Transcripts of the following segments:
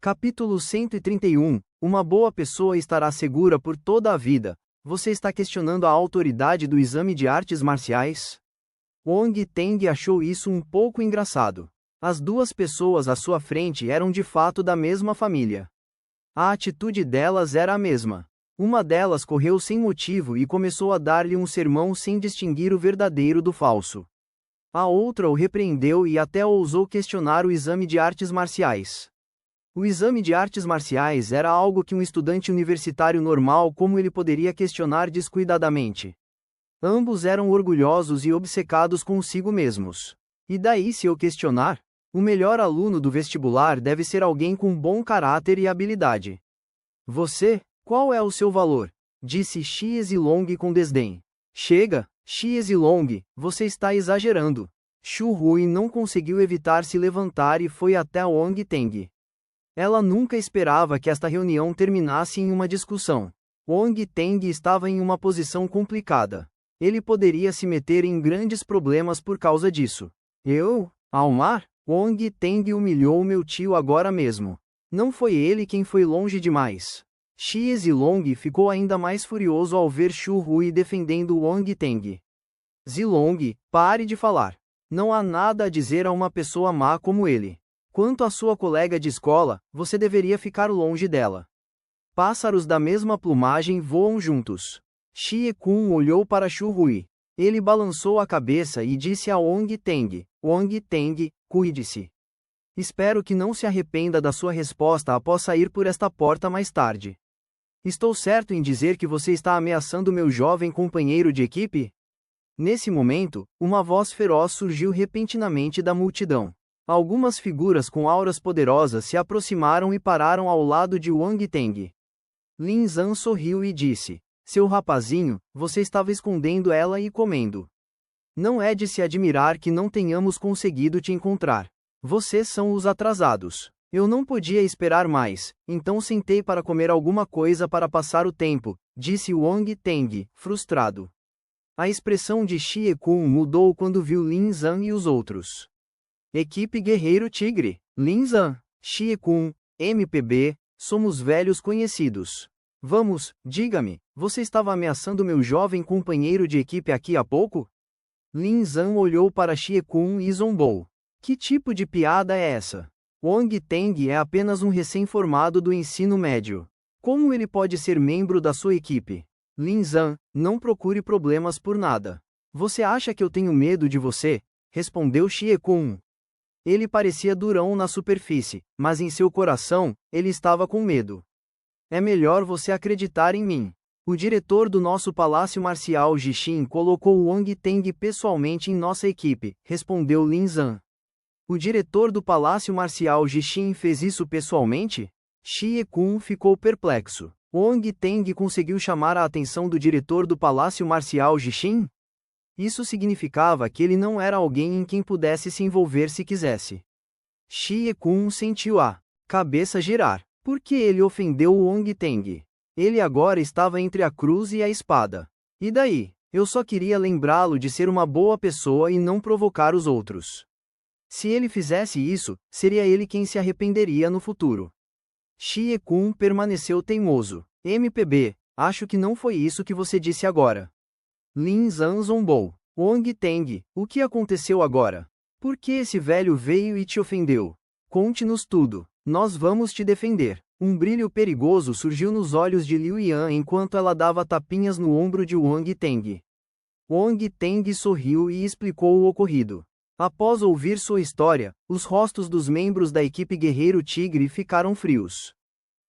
Capítulo 131. Uma boa pessoa estará segura por toda a vida. Você está questionando a autoridade do exame de artes marciais? Wong Teng achou isso um pouco engraçado. As duas pessoas à sua frente eram de fato da mesma família. A atitude delas era a mesma. Uma delas correu sem motivo e começou a dar-lhe um sermão sem distinguir o verdadeiro do falso. A outra o repreendeu e até ousou questionar o exame de artes marciais. O exame de artes marciais era algo que um estudante universitário normal como ele poderia questionar descuidadamente. Ambos eram orgulhosos e obcecados consigo mesmos. E daí se eu questionar? O melhor aluno do vestibular deve ser alguém com bom caráter e habilidade. Você, qual é o seu valor? Disse Xie Zilong com desdém. Chega, Xie Zilong, você está exagerando. Xu Hui não conseguiu evitar se levantar e foi até Wong Teng. Ela nunca esperava que esta reunião terminasse em uma discussão. Wong Teng estava em uma posição complicada. Ele poderia se meter em grandes problemas por causa disso. Almar? Wong Teng humilhou meu tio agora mesmo. Não foi ele quem foi longe demais. Xie Zilong ficou ainda mais furioso ao ver Xu Hui defendendo Wong Teng. Zilong, pare de falar. Não há nada a dizer a uma pessoa má como ele. Quanto à sua colega de escola, você deveria ficar longe dela. Pássaros da mesma plumagem voam juntos. Xie Kun olhou para Xu Hui. Ele balançou a cabeça e disse a Wong Teng: Wong Teng, cuide-se. Espero que não se arrependa da sua resposta após sair por esta porta mais tarde. Estou certo em dizer que você está ameaçando meu jovem companheiro de equipe? Nesse momento, uma voz feroz surgiu repentinamente da multidão. Algumas figuras com auras poderosas se aproximaram e pararam ao lado de Wong Teng. Lin Zhan sorriu e disse: Seu rapazinho, você estava escondendo ela e comendo. Não é de se admirar que não tenhamos conseguido te encontrar. Vocês são os atrasados. Eu não podia esperar mais, então sentei para comer alguma coisa para passar o tempo, disse Wong Teng, frustrado. A expressão de Xie Kun mudou quando viu Lin Zhan e os outros. Equipe Guerreiro Tigre, Lin Zhan, Xie Kun, MPB, somos velhos conhecidos. Vamos, diga-me, você estava ameaçando meu jovem companheiro de equipe aqui há pouco? Lin Zhan olhou para Xie Kun e zombou. Que tipo de piada é essa? Wong Teng é apenas um recém-formado do ensino médio. Como ele pode ser membro da sua equipe? Lin Zhan, não procure problemas por nada. Você acha que eu tenho medo de você? Respondeu Xie Kun. Ele parecia durão na superfície, mas em seu coração, ele estava com medo. É melhor você acreditar em mim. O diretor do nosso palácio marcial Jixin colocou Wong Teng pessoalmente em nossa equipe, respondeu Lin Zhan. O diretor do palácio marcial Jixin fez isso pessoalmente? Xie Kun ficou perplexo. Wong Teng conseguiu chamar a atenção do diretor do palácio marcial Jixin? Isso significava que ele não era alguém em quem pudesse se envolver se quisesse. Xie Kun sentiu a cabeça girar. Por que ele ofendeu Wong Teng? Ele agora estava entre a cruz e a espada. E daí? Eu só queria lembrá-lo de ser uma boa pessoa e não provocar os outros. Se ele fizesse isso, seria ele quem se arrependeria no futuro. Xie Kun permaneceu teimoso. MPB, acho que não foi isso que você disse agora. Lin Zhan zombou. Wong Teng, o que aconteceu agora? Por que esse velho veio e te ofendeu? Conte-nos tudo. Nós vamos te defender. Um brilho perigoso surgiu nos olhos de Liu Yan enquanto ela dava tapinhas no ombro de Wong Teng. Wong Teng sorriu e explicou o ocorrido. Após ouvir sua história, os rostos dos membros da equipe Guerreiro Tigre ficaram frios.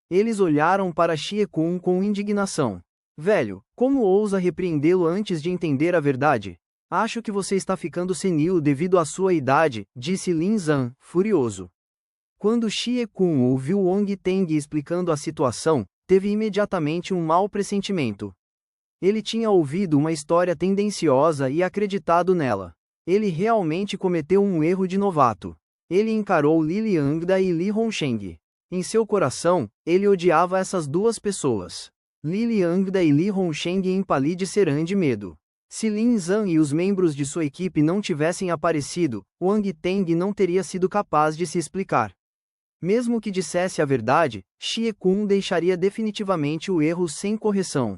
Eles olharam para Xie Kun com indignação. Velho, como ousa repreendê-lo antes de entender a verdade? Acho que você está ficando senil devido à sua idade, disse Lin Zhan, furioso. Quando Xie Kun ouviu Wong Teng explicando a situação, teve imediatamente um mau pressentimento. Ele tinha ouvido uma história tendenciosa e acreditado nela. Ele realmente cometeu um erro de novato. Ele encarou Li Liangda e Li Hongsheng. Em seu coração, ele odiava essas duas pessoas. Li Liangda e Li Hongsheng empalidecerão de medo. Se Lin Zhan e os membros de sua equipe não tivessem aparecido, Wong Teng não teria sido capaz de se explicar. Mesmo que dissesse a verdade, Xie Kun deixaria definitivamente o erro sem correção.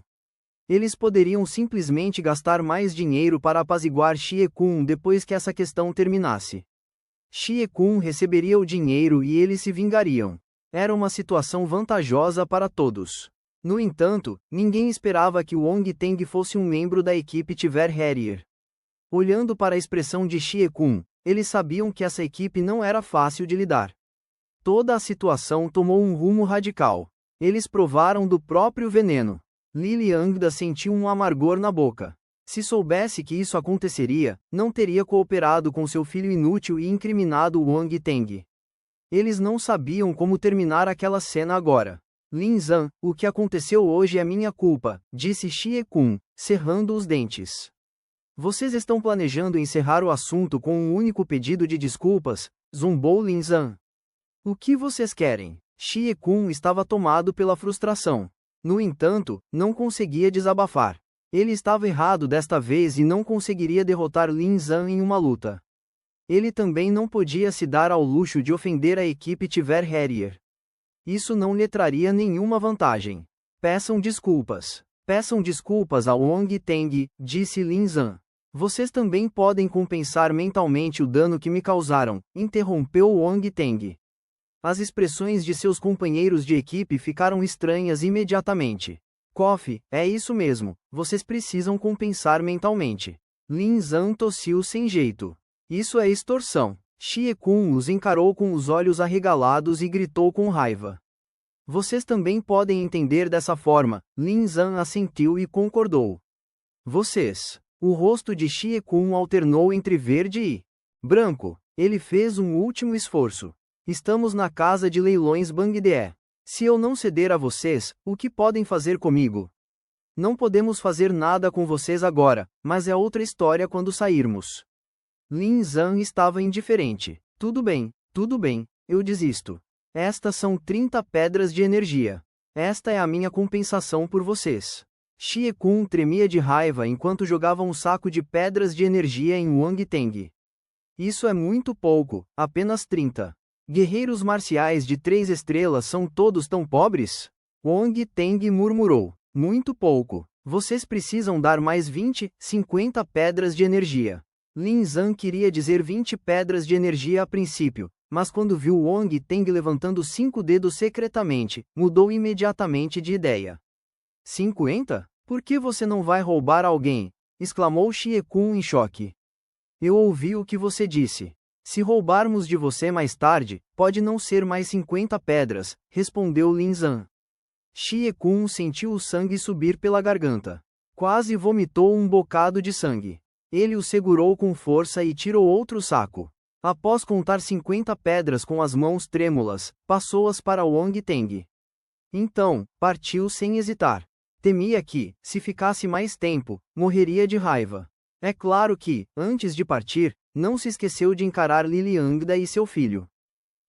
Eles poderiam simplesmente gastar mais dinheiro para apaziguar Xie Kun depois que essa questão terminasse. Xie Kun receberia o dinheiro e eles se vingariam. Era uma situação vantajosa para todos. No entanto, ninguém esperava que Wong Teng fosse um membro da equipe Tiver Harrier. Olhando para a expressão de Xie Kun, eles sabiam que essa equipe não era fácil de lidar. Toda a situação tomou um rumo radical. Eles provaram do próprio veneno. Li Liangda sentiu um amargor na boca. Se soubesse que isso aconteceria, não teria cooperado com seu filho inútil e incriminado Wang Teng. Eles não sabiam como terminar aquela cena agora. Lin Zhan, o que aconteceu hoje é minha culpa, disse Xie Kun, cerrando os dentes. Vocês estão planejando encerrar o assunto com um único pedido de desculpas, zombou Lin Zhan. O que vocês querem? Xie Kun estava tomado pela frustração. No entanto, não conseguia desabafar. Ele estava errado desta vez e não conseguiria derrotar Lin Zhan em uma luta. Ele também não podia se dar ao luxo de ofender a equipe Tiver Harrier. Isso não lhe traria nenhuma vantagem. Peçam desculpas. Peçam desculpas a Wang Teng, disse Lin Zhan. Vocês também podem compensar mentalmente o dano que me causaram, interrompeu Wang Teng. As expressões de seus companheiros de equipe ficaram estranhas imediatamente. Coffee, é isso mesmo, vocês precisam compensar mentalmente. Lin Zhan tossiu sem jeito. Isso é extorsão. Xie Kun os encarou com os olhos arregalados e gritou com raiva. Vocês também podem entender dessa forma, Lin Zhan assentiu e concordou. Vocês. O rosto de Xie Kun alternou entre verde e branco. Ele fez um último esforço. Estamos na casa de leilões Bangde. Se eu não ceder a vocês, o que podem fazer comigo? Não podemos fazer nada com vocês agora, mas é outra história quando sairmos. Lin Zhan estava indiferente. Tudo bem, eu desisto. Estas são 30 pedras de energia. Esta é a minha compensação por vocês. Xie Kun tremia de raiva enquanto jogava um saco de pedras de energia em Wang Teng. Isso é muito pouco, apenas 30. Guerreiros marciais de 3 estrelas são todos tão pobres? Wang Teng murmurou. Muito pouco. Vocês precisam dar mais 20, 50 pedras de energia. Lin Zhan queria dizer 20 pedras de energia a princípio, mas quando viu Wang Teng levantando 5 dedos secretamente, mudou imediatamente de ideia. 50? Por que você não vai roubar alguém? Exclamou Xie Kun em choque. Eu ouvi o que você disse. Se roubarmos de você mais tarde, pode não ser mais 50 pedras, respondeu Lin Zhan. Xie Kun sentiu o sangue subir pela garganta. Quase vomitou um bocado de sangue. Ele o segurou com força e tirou outro saco. Após contar 50 pedras com as mãos trêmulas, passou-as para Wang Teng. Então, partiu sem hesitar. Temia que, se ficasse mais tempo, morreria de raiva. É claro que, antes de partir, não se esqueceu de encarar Li Liangda e seu filho.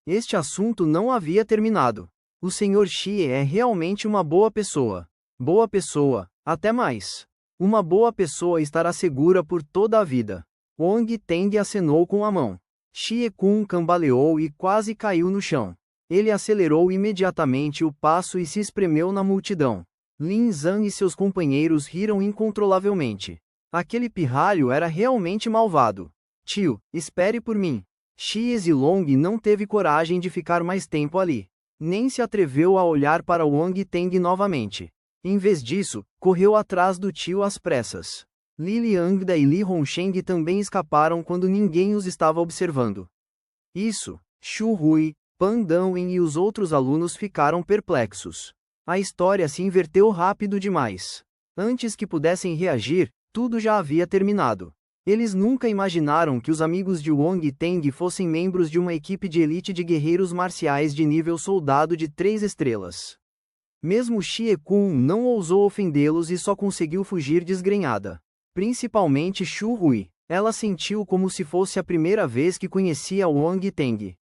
Este assunto não havia terminado. O Sr. Xie é realmente uma boa pessoa. Boa pessoa, até mais. Uma boa pessoa estará segura por toda a vida. Wang Teng acenou com a mão. Xie Kun cambaleou e quase caiu no chão. Ele acelerou imediatamente o passo e se espremeu na multidão. Lin Zhan e seus companheiros riram incontrolavelmente. Aquele pirralho era realmente malvado. Tio, espere por mim. Xie Zilong não teve coragem de ficar mais tempo ali. Nem se atreveu a olhar para Wang Teng novamente. Em vez disso, correu atrás do tio às pressas. Li Liangda e Li Hongsheng também escaparam quando ninguém os estava observando. Isso, Xu Hui, Pan Dongwen e os outros alunos ficaram perplexos. A história se inverteu rápido demais. Antes que pudessem reagir, tudo já havia terminado. Eles nunca imaginaram que os amigos de Wang Teng fossem membros de uma equipe de elite de guerreiros marciais de nível soldado de 3 estrelas. Mesmo Xie Kun não ousou ofendê-los e só conseguiu fugir desgrenhada. Principalmente Xu Hui. Ela sentiu como se fosse a primeira vez que conhecia Wang Teng.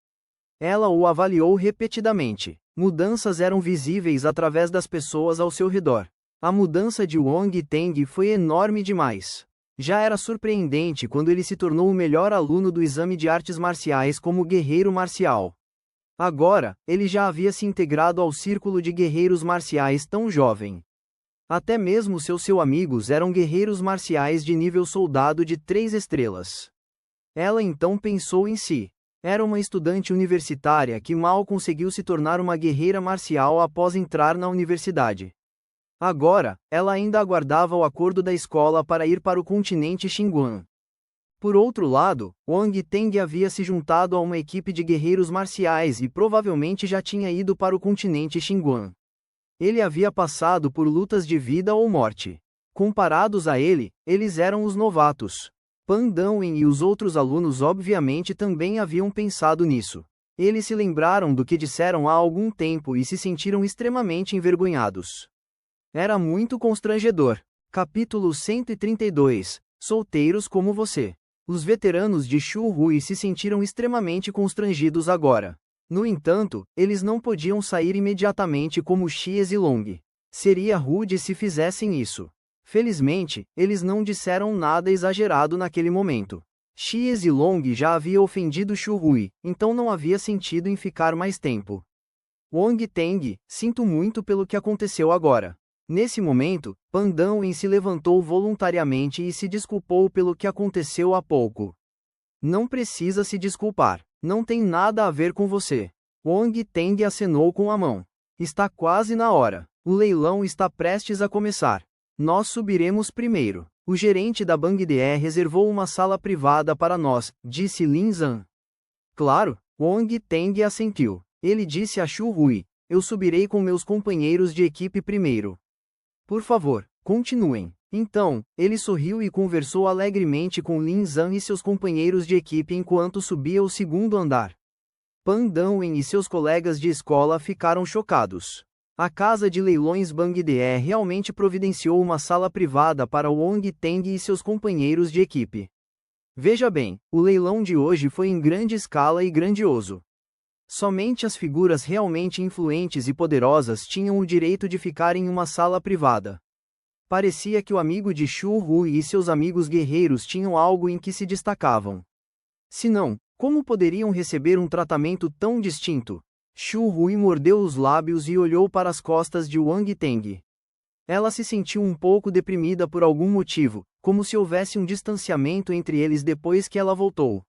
Ela o avaliou repetidamente. Mudanças eram visíveis através das pessoas ao seu redor. A mudança de Wang Teng foi enorme demais. Já era surpreendente quando ele se tornou o melhor aluno do exame de artes marciais como guerreiro marcial. Agora, ele já havia se integrado ao círculo de guerreiros marciais tão jovem. Até mesmo seus amigos eram guerreiros marciais de nível soldado de 3 estrelas. Ela então pensou em si. Era uma estudante universitária que mal conseguiu se tornar uma guerreira marcial após entrar na universidade. Agora, ela ainda aguardava o acordo da escola para ir para o continente Xinguang. Por outro lado, Wang Teng havia se juntado a uma equipe de guerreiros marciais e provavelmente já tinha ido para o continente Xinguang. Ele havia passado por lutas de vida ou morte. Comparados a ele, eles eram os novatos. Pan Dawin e os outros alunos obviamente também haviam pensado nisso. Eles se lembraram do que disseram há algum tempo e se sentiram extremamente envergonhados. Era muito constrangedor. Capítulo 132 – Solteiros como você. Os veteranos de Shu Hui se sentiram extremamente constrangidos agora. No entanto, eles não podiam sair imediatamente como Xie Zilong. Seria rude se fizessem isso. Felizmente, eles não disseram nada exagerado naquele momento. Xie Zilong já havia ofendido Shu Hui, então não havia sentido em ficar mais tempo. Wang Teng, sinto muito pelo que aconteceu agora. Nesse momento, Pan Dawin se levantou voluntariamente e se desculpou pelo que aconteceu há pouco. Não precisa se desculpar. Não tem nada a ver com você. Wang Teng acenou com a mão. Está quase na hora. O leilão está prestes a começar. Nós subiremos primeiro. O gerente da Bangde reservou uma sala privada para nós, disse Lin Zhan. Claro, Wang Teng assentiu. Ele disse a Shu Hui, eu subirei com meus companheiros de equipe primeiro. Por favor, continuem. Então, ele sorriu e conversou alegremente com Lin Zhan e seus companheiros de equipe enquanto subia o segundo andar. Pan Dawin e seus colegas de escola ficaram chocados. A casa de leilões Bangde realmente providenciou uma sala privada para Wang Teng e seus companheiros de equipe. Veja bem, o leilão de hoje foi em grande escala e grandioso. Somente as figuras realmente influentes e poderosas tinham o direito de ficar em uma sala privada. Parecia que o amigo de Shu Hui e seus amigos guerreiros tinham algo em que se destacavam. Se não, como poderiam receber um tratamento tão distinto? Shu Hui mordeu os lábios e olhou para as costas de Wang Teng. Ela se sentiu um pouco deprimida por algum motivo, como se houvesse um distanciamento entre eles depois que ela voltou.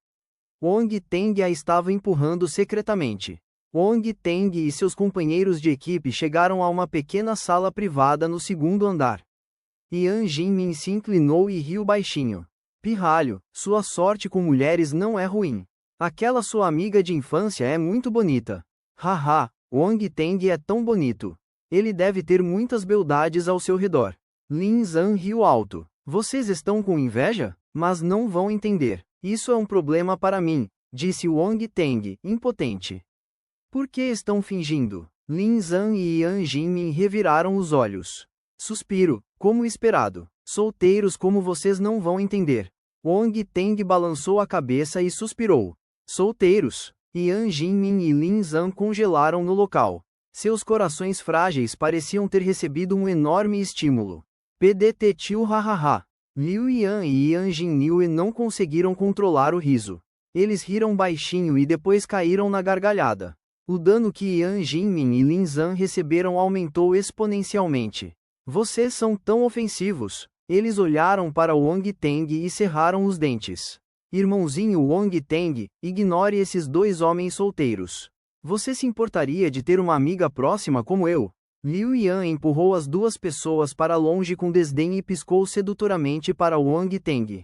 Wang Teng a estava empurrando secretamente. Wang Teng e seus companheiros de equipe chegaram a uma pequena sala privada no segundo andar. Yan Jinmin se inclinou e riu baixinho. Pirralho, sua sorte com mulheres não é ruim. Aquela sua amiga de infância é muito bonita. Haha, Wang Teng é tão bonito. Ele deve ter muitas beldades ao seu redor. Lin Zhan riu alto. Vocês estão com inveja? Mas não vão entender. Isso é um problema para mim, disse Wang Teng, impotente. Por que estão fingindo? Lin Zhan e Yan Jinmin reviraram os olhos. Suspiro, como esperado. Solteiros como vocês não vão entender. Wang Teng balançou a cabeça e suspirou. Solteiros. Yan Jinmin e Lin Zhan congelaram no local. Seus corações frágeis pareciam ter recebido um enorme estímulo. PDT tio hahaha. Liu Yan e Yan Jinniue não conseguiram controlar o riso. Eles riram baixinho e depois caíram na gargalhada. O dano que Yan Jinmin e Lin Zhan receberam aumentou exponencialmente. Vocês são tão ofensivos. Eles olharam para Wang Teng e cerraram os dentes. Irmãozinho Wang Teng, ignore esses dois homens solteiros. Você se importaria de ter uma amiga próxima como eu? Liu Yan empurrou as duas pessoas para longe com desdém e piscou sedutoramente para Wang Teng.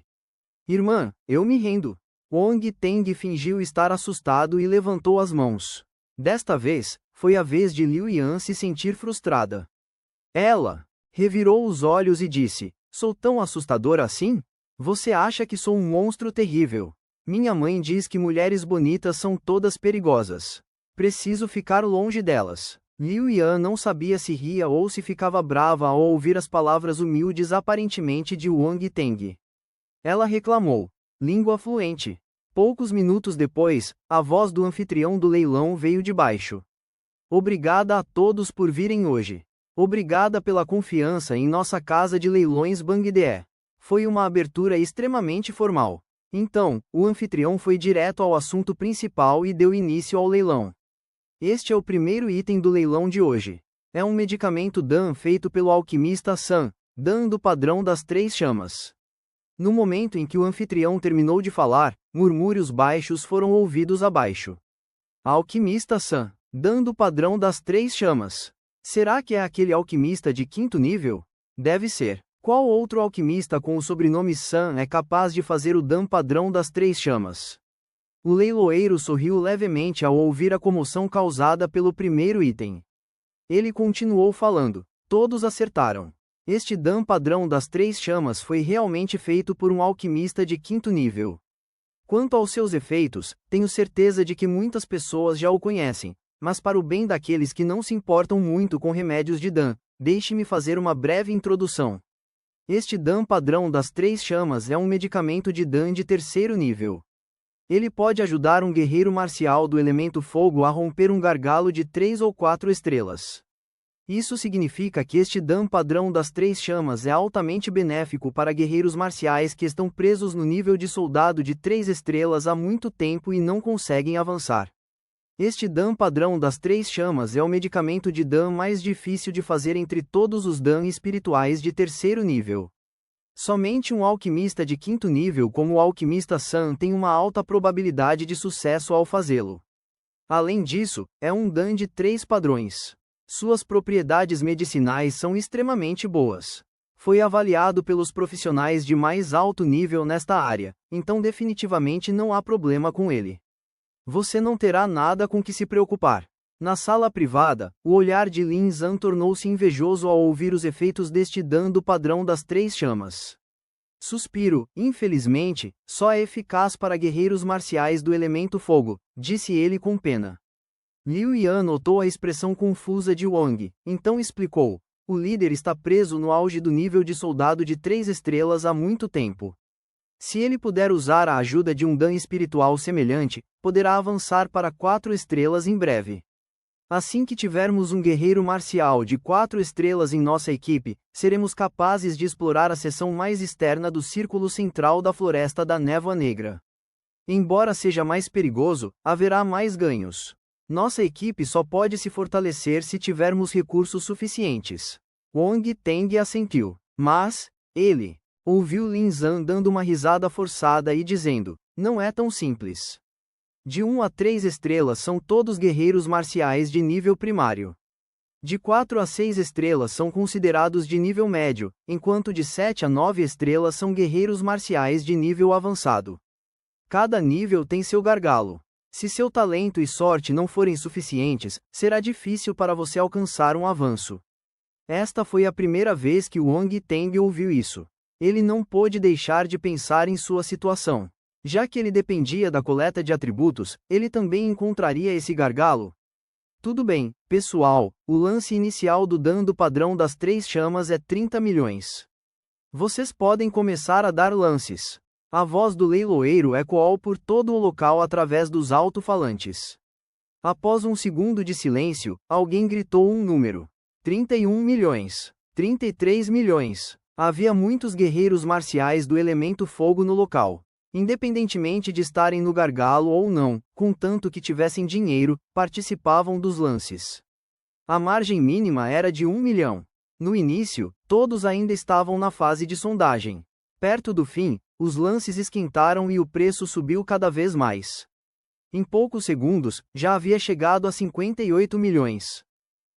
Irmã, eu me rendo. Wang Teng fingiu estar assustado e levantou as mãos. Desta vez, foi a vez de Liu Yan se sentir frustrada. Ela revirou os olhos e disse, sou tão assustadora assim? Você acha que sou um monstro terrível? Minha mãe diz que mulheres bonitas são todas perigosas. Preciso ficar longe delas. Liu Yan não sabia se ria ou se ficava brava ao ouvir as palavras humildes aparentemente de Wang Teng. Ela reclamou. Língua fluente. Poucos minutos depois, a voz do anfitrião do leilão veio de baixo. Obrigada a todos por virem hoje. Obrigada pela confiança em nossa casa de leilões Bangde. Foi uma abertura extremamente formal. Então, o anfitrião foi direto ao assunto principal e deu início ao leilão. Este é o primeiro item do leilão de hoje. É um medicamento Dan feito pelo alquimista San, Dan do padrão das três chamas. No momento em que o anfitrião terminou de falar, murmúrios baixos foram ouvidos abaixo. Alquimista San, Dan do padrão das três chamas. Será que é aquele alquimista de 5º nível? Deve ser. Qual outro alquimista com o sobrenome San é capaz de fazer o Dan padrão das três chamas? O leiloeiro sorriu levemente ao ouvir a comoção causada pelo primeiro item. Ele continuou falando. Todos acertaram. Este Dan padrão das três chamas foi realmente feito por um alquimista de 5º nível. Quanto aos seus efeitos, tenho certeza de que muitas pessoas já o conhecem, mas para o bem daqueles que não se importam muito com remédios de Dan, deixe-me fazer uma breve introdução. Este Dan padrão das três chamas é um medicamento de Dan de 3º nível. Ele pode ajudar um guerreiro marcial do elemento fogo a romper um gargalo de 3 ou 4 estrelas. Isso significa que este Dan padrão das três chamas é altamente benéfico para guerreiros marciais que estão presos no nível de soldado de 3 estrelas há muito tempo e não conseguem avançar. Este Dan padrão das três chamas é o medicamento de Dan mais difícil de fazer entre todos os Dan espirituais de 3º nível. Somente um alquimista de 5º nível como o alquimista San tem uma alta probabilidade de sucesso ao fazê-lo. Além disso, é um Dan de 3 padrões. Suas propriedades medicinais são extremamente boas. Foi avaliado pelos profissionais de mais alto nível nesta área, então definitivamente não há problema com ele. Você não terá nada com que se preocupar. Na sala privada, o olhar de Lin Zan tornou-se invejoso ao ouvir os efeitos deste Dan do padrão das três chamas. Suspiro, infelizmente, só é eficaz para guerreiros marciais do elemento fogo, disse ele com pena. Liu Yan notou a expressão confusa de Wang, então explicou: o líder está preso no auge do nível de soldado de 3 estrelas há muito tempo. Se ele puder usar a ajuda de um Dan espiritual semelhante, poderá avançar para 4 estrelas em breve. Assim que tivermos um guerreiro marcial de 4 estrelas em nossa equipe, seremos capazes de explorar a seção mais externa do círculo central da Floresta da Névoa Negra. Embora seja mais perigoso, haverá mais ganhos. Nossa equipe só pode se fortalecer se tivermos recursos suficientes. Wang Teng assentiu. Mas, ele ouviu Lin Zan dando uma risada forçada e dizendo: não é tão simples. De 1 a 3 estrelas são todos guerreiros marciais de nível primário. De 4 a 6 estrelas são considerados de nível médio, enquanto de 7 a 9 estrelas são guerreiros marciais de nível avançado. Cada nível tem seu gargalo. Se seu talento e sorte não forem suficientes, será difícil para você alcançar um avanço. Esta foi a primeira vez que Wang Teng ouviu isso. Ele não pôde deixar de pensar em sua situação. Já que ele dependia da coleta de atributos, ele também encontraria esse gargalo? Tudo bem, pessoal, o lance inicial do Dan do padrão das três chamas é 30 milhões. Vocês podem começar a dar lances. A voz do leiloeiro ecoou por todo o local através dos alto-falantes. Após um segundo de silêncio, alguém gritou um número. 31 milhões. 33 milhões. Havia muitos guerreiros marciais do elemento fogo no local. Independentemente de estarem no gargalo ou não, contanto que tivessem dinheiro, participavam dos lances. A margem mínima era de 1 milhão. No início, todos ainda estavam na fase de sondagem. Perto do fim, os lances esquentaram e o preço subiu cada vez mais. Em poucos segundos, já havia chegado a 58 milhões.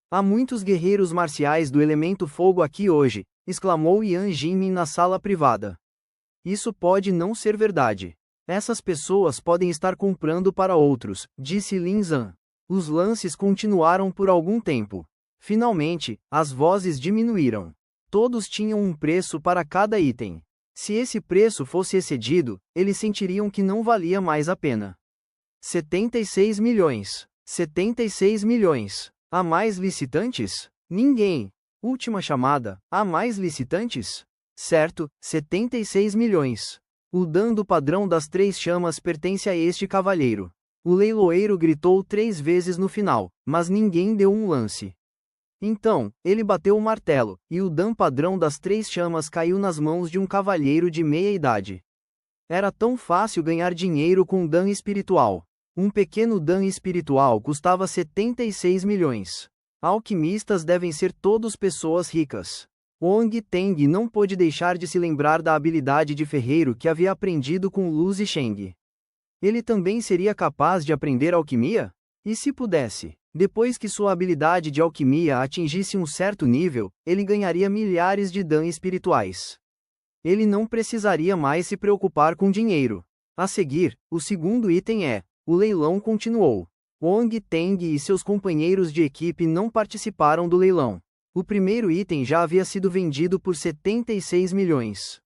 Há muitos guerreiros marciais do elemento fogo aqui hoje, exclamou Yan Jinmin na sala privada. Isso pode não ser verdade. Essas pessoas podem estar comprando para outros, disse Lin Zan. Os lances continuaram por algum tempo. Finalmente, as vozes diminuíram. Todos tinham um preço para cada item. Se esse preço fosse excedido, eles sentiriam que não valia mais a pena. 76 milhões. 76 milhões. Há mais licitantes? Ninguém. Última chamada. Há mais licitantes? Certo, 76 milhões. O Dan do padrão das três chamas pertence a este cavalheiro. O leiloeiro gritou 3 vezes no final, mas ninguém deu um lance. Então, ele bateu o martelo, e o Dan padrão das três chamas caiu nas mãos de um cavalheiro de meia idade. Era tão fácil ganhar dinheiro com Dan espiritual. Um pequeno Dan espiritual custava 76 milhões. Alquimistas devem ser todos pessoas ricas. Wang Teng não pôde deixar de se lembrar da habilidade de ferreiro que havia aprendido com Lu Zisheng. Ele também seria capaz de aprender alquimia? E se pudesse? Depois que sua habilidade de alquimia atingisse um certo nível, ele ganharia milhares de Dan espirituais. Ele não precisaria mais se preocupar com dinheiro. A seguir, o segundo item é: o leilão continuou. Wang Teng e seus companheiros de equipe não participaram do leilão. O primeiro item já havia sido vendido por 76 milhões.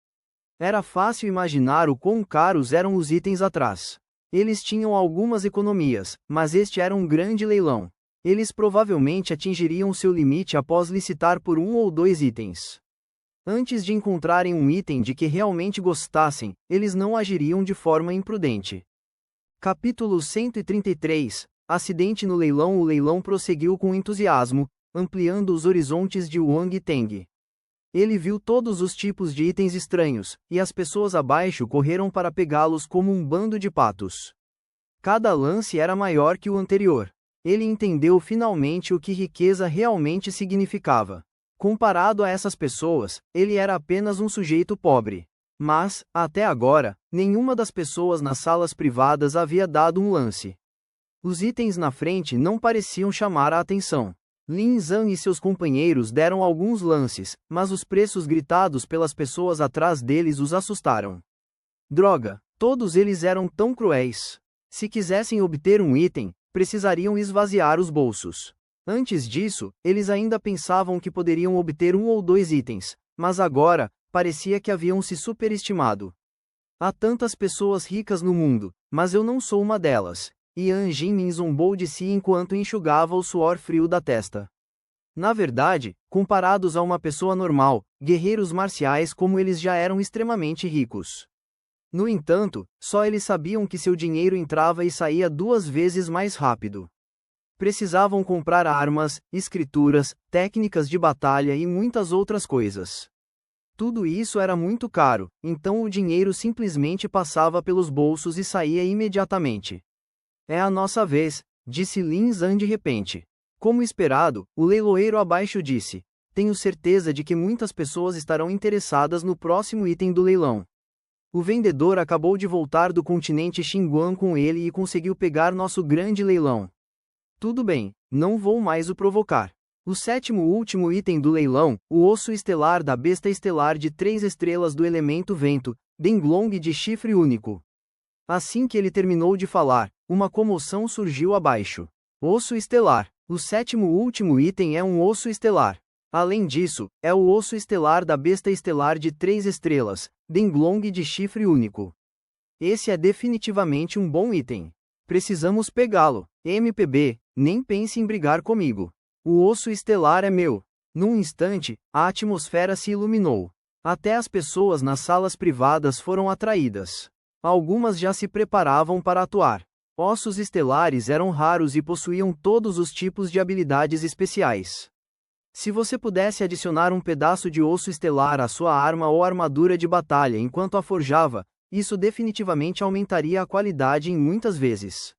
Era fácil imaginar o quão caros eram os itens atrás. Eles tinham algumas economias, mas este era um grande leilão. Eles provavelmente atingiriam seu limite após licitar por um ou dois itens. Antes de encontrarem um item de que realmente gostassem, eles não agiriam de forma imprudente. Capítulo 133 – Acidente no leilão. O leilão prosseguiu com entusiasmo, ampliando os horizontes de Wang Teng. Ele viu todos os tipos de itens estranhos, e as pessoas abaixo correram para pegá-los como um bando de patos. Cada lance era maior que o anterior. Ele entendeu finalmente o que riqueza realmente significava. Comparado a essas pessoas, ele era apenas um sujeito pobre. Mas, até agora, nenhuma das pessoas nas salas privadas havia dado um lance. Os itens na frente não pareciam chamar a atenção. Lin Zhan e seus companheiros deram alguns lances, mas os preços gritados pelas pessoas atrás deles os assustaram. Droga, todos eles eram tão cruéis. Se quisessem obter um item, precisariam esvaziar os bolsos. Antes disso, eles ainda pensavam que poderiam obter um ou dois itens, mas agora, parecia que haviam se superestimado. Há tantas pessoas ricas no mundo, mas eu não sou uma delas. Yan Jinmin zombou de si enquanto enxugava o suor frio da testa. Na verdade, comparados a uma pessoa normal, guerreiros marciais como eles já eram extremamente ricos. No entanto, só eles sabiam que seu dinheiro entrava e saía 2 vezes mais rápido. Precisavam comprar armas, escrituras, técnicas de batalha e muitas outras coisas. Tudo isso era muito caro, então o dinheiro simplesmente passava pelos bolsos e saía imediatamente. É a nossa vez, disse Lin Zhan de repente. Como esperado, o leiloeiro abaixo disse: tenho certeza de que muitas pessoas estarão interessadas no próximo item do leilão. O vendedor acabou de voltar do continente Xinguang com ele e conseguiu pegar nosso grande leilão. Tudo bem, não vou mais o provocar. O sétimo último item do leilão, o osso estelar da besta estelar de 3 estrelas do elemento vento, Denglong de chifre único. Assim que ele terminou de falar, uma comoção surgiu abaixo. Osso estelar. O sétimo último item é um osso estelar. Além disso, é o osso estelar da besta estelar de 3 estrelas, Denglong de chifre único. Esse é definitivamente um bom item. Precisamos pegá-lo. MPB, nem pense em brigar comigo. O osso estelar é meu. Num instante, a atmosfera se iluminou. Até as pessoas nas salas privadas foram atraídas. Algumas já se preparavam para atuar. Ossos estelares eram raros e possuíam todos os tipos de habilidades especiais. Se você pudesse adicionar um pedaço de osso estelar à sua arma ou armadura de batalha enquanto a forjava, isso definitivamente aumentaria a qualidade em muitas vezes.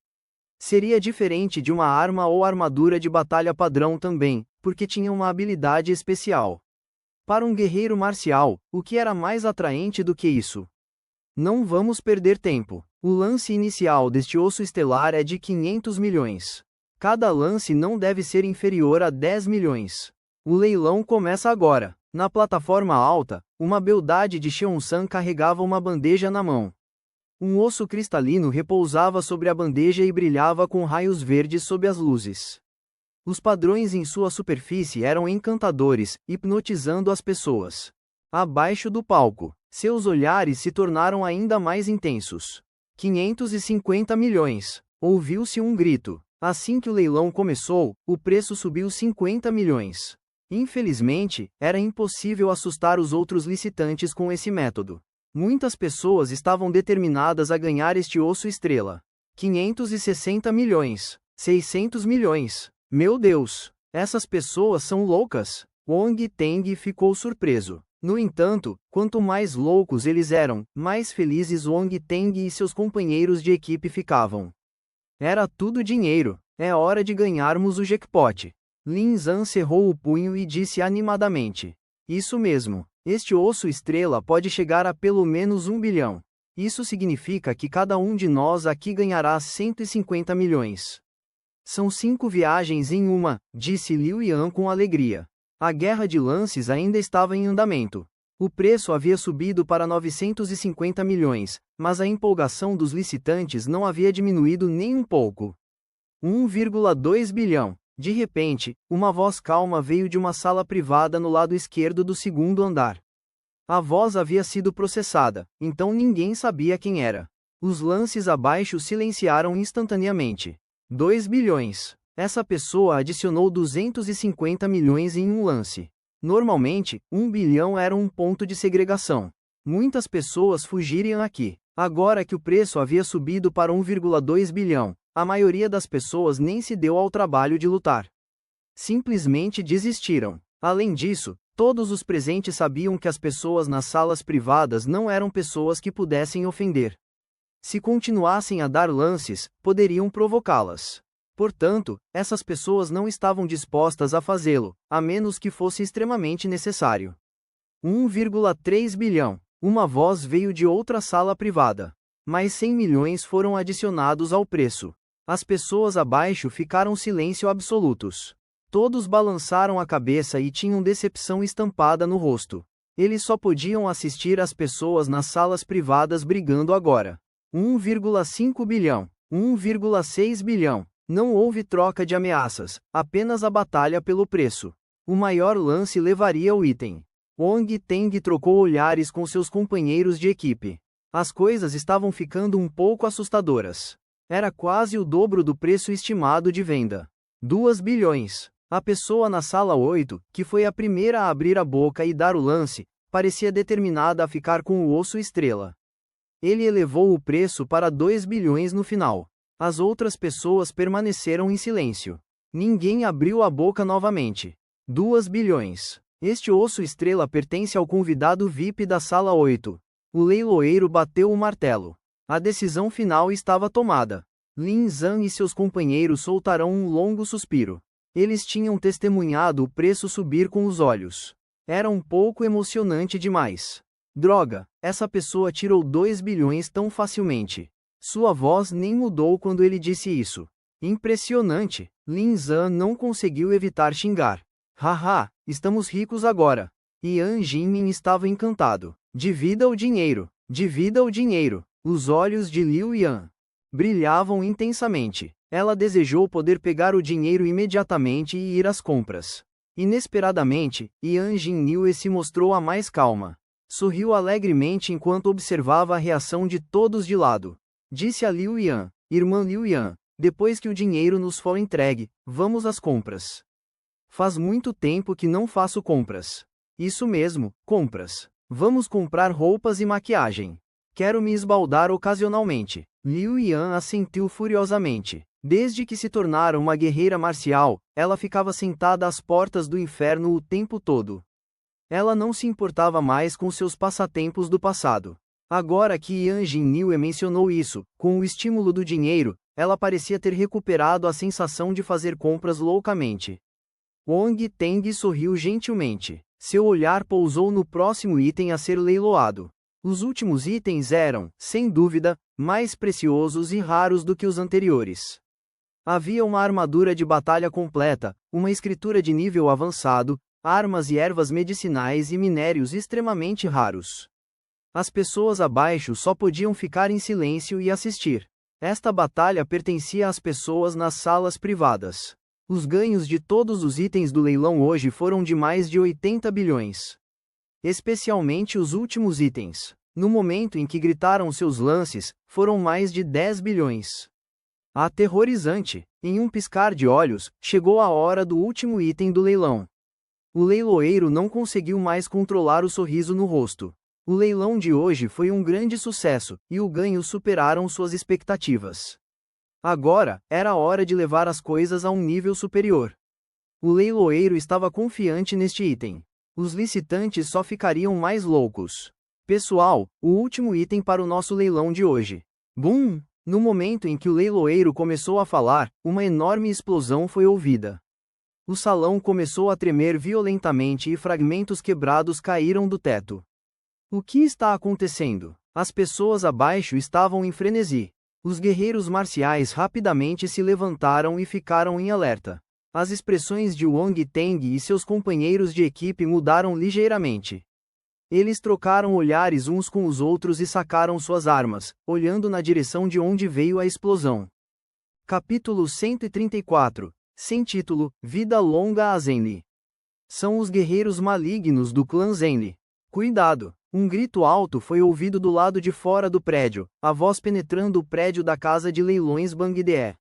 Seria diferente de uma arma ou armadura de batalha padrão também, porque tinha uma habilidade especial. Para um guerreiro marcial, o que era mais atraente do que isso? Não vamos perder tempo. O lance inicial deste osso estelar é de 500 milhões. Cada lance não deve ser inferior a 10 milhões. O leilão começa agora. Na plataforma alta, uma beldade de Cheonsan carregava uma bandeja na mão. Um osso cristalino repousava sobre a bandeja e brilhava com raios verdes sob as luzes. Os padrões em sua superfície eram encantadores, hipnotizando as pessoas. Abaixo do palco, seus olhares se tornaram ainda mais intensos. 550 milhões. Ouviu-se um grito. Assim que o leilão começou, o preço subiu 50 milhões. Infelizmente, era impossível assustar os outros licitantes com esse método. Muitas pessoas estavam determinadas a ganhar este osso estrela. 560 milhões. 600 milhões. Meu Deus! Essas pessoas são loucas. Wang Teng ficou surpreso. No entanto, quanto mais loucos eles eram, mais felizes Wang Teng e seus companheiros de equipe ficavam. Era tudo dinheiro. É hora de ganharmos o jackpot. Lin Zan cerrou o punho e disse animadamente. Isso mesmo. Este osso estrela pode chegar a pelo menos 1 bilhão. Isso significa que cada um de nós aqui ganhará 150 milhões. São 5 viagens em uma, disse Liu Yan com alegria. A guerra de lances ainda estava em andamento. O preço havia subido para 950 milhões, mas a empolgação dos licitantes não havia diminuído nem um pouco. 1,2 bilhão. De repente, uma voz calma veio de uma sala privada no lado esquerdo do segundo andar. A voz havia sido processada, então ninguém sabia quem era. Os lances abaixo silenciaram instantaneamente. 2 bilhões. Essa pessoa adicionou 250 milhões em um lance. Normalmente, 1 bilhão era um ponto de segregação. Muitas pessoas fugiriam aqui. Agora que o preço havia subido para 1,2 bilhão, a maioria das pessoas nem se deu ao trabalho de lutar. Simplesmente desistiram. Além disso, todos os presentes sabiam que as pessoas nas salas privadas não eram pessoas que pudessem ofender. Se continuassem a dar lances, poderiam provocá-las. Portanto, essas pessoas não estavam dispostas a fazê-lo, a menos que fosse extremamente necessário. 1,3 bilhão. Uma voz veio de outra sala privada. Mais 100 milhões foram adicionados ao preço. As pessoas abaixo ficaram silêncio absolutos. Todos balançaram a cabeça e tinham decepção estampada no rosto. Eles só podiam assistir as pessoas nas salas privadas brigando agora. 1,5 bilhão. 1,6 bilhão. Não houve troca de ameaças, apenas a batalha pelo preço. O maior lance levaria o item. Wong Teng trocou olhares com seus companheiros de equipe. As coisas estavam ficando um pouco assustadoras. Era quase o dobro do preço estimado de venda. 2 bilhões. A pessoa na sala 8, que foi a primeira a abrir a boca e dar o lance, parecia determinada a ficar com o osso estrela. Ele elevou o preço para 2 bilhões no final. As outras pessoas permaneceram em silêncio. Ninguém abriu a boca novamente. 2 bilhões. Este osso estrela pertence ao convidado VIP da sala 8. O leiloeiro bateu o martelo. A decisão final estava tomada. Lin Zan e seus companheiros soltarão um longo suspiro. Eles tinham testemunhado o preço subir com os olhos. Era um pouco emocionante demais. Droga, essa pessoa tirou 2 bilhões tão facilmente. Sua voz nem mudou quando ele disse isso. Impressionante. Lin Zan não conseguiu evitar xingar. Haha, estamos ricos agora. Yan Jinmin estava encantado. Divida o dinheiro. Divida o dinheiro. Os olhos de Liu Yan brilhavam intensamente. Ela desejou poder pegar o dinheiro imediatamente e ir às compras. Inesperadamente, Yan Jinniu se mostrou a mais calma. Sorriu alegremente enquanto observava a reação de todos de lado. Disse a Liu Yan, irmã Liu Yan, depois que o dinheiro nos for entregue, vamos às compras. Faz muito tempo que não faço compras. Isso mesmo, compras. Vamos comprar roupas e maquiagem. Quero me esbaldar ocasionalmente. Liu Yan assentiu furiosamente. Desde que se tornara uma guerreira marcial, ela ficava sentada às portas do inferno o tempo todo. Ela não se importava mais com seus passatempos do passado. Agora que Yan Jinniu mencionou isso, com o estímulo do dinheiro, ela parecia ter recuperado a sensação de fazer compras loucamente. Wong Teng sorriu gentilmente. Seu olhar pousou no próximo item a ser leiloado. Os últimos itens eram, sem dúvida, mais preciosos e raros do que os anteriores. Havia uma armadura de batalha completa, uma escritura de nível avançado, armas e ervas medicinais e minérios extremamente raros. As pessoas abaixo só podiam ficar em silêncio e assistir. Esta batalha pertencia às pessoas nas salas privadas. Os ganhos de todos os itens do leilão hoje foram de mais de 80 bilhões. Especialmente os últimos itens. No momento em que gritaram seus lances, foram mais de 10 bilhões. Aterrorizante! Em um piscar de olhos, chegou a hora do último item do leilão. O leiloeiro não conseguiu mais controlar o sorriso no rosto. O leilão de hoje foi um grande sucesso, e o ganho superaram suas expectativas. Agora, era hora de levar as coisas a um nível superior. O leiloeiro estava confiante neste item. Os licitantes só ficariam mais loucos. Pessoal, o último item para o nosso leilão de hoje. Bum! No momento em que o leiloeiro começou a falar, uma enorme explosão foi ouvida. O salão começou a tremer violentamente e fragmentos quebrados caíram do teto. O que está acontecendo? As pessoas abaixo estavam em frenesi. Os guerreiros marciais rapidamente se levantaram e ficaram em alerta. As expressões de Wang Teng e seus companheiros de equipe mudaram ligeiramente. Eles trocaram olhares uns com os outros e sacaram suas armas, olhando na direção de onde veio a explosão. Capítulo 134, sem título, Vida Longa a Zenli. São os guerreiros malignos do clã Zenli. Cuidado! Um grito alto foi ouvido do lado de fora do prédio, a voz penetrando o prédio da casa de leilões Bangde.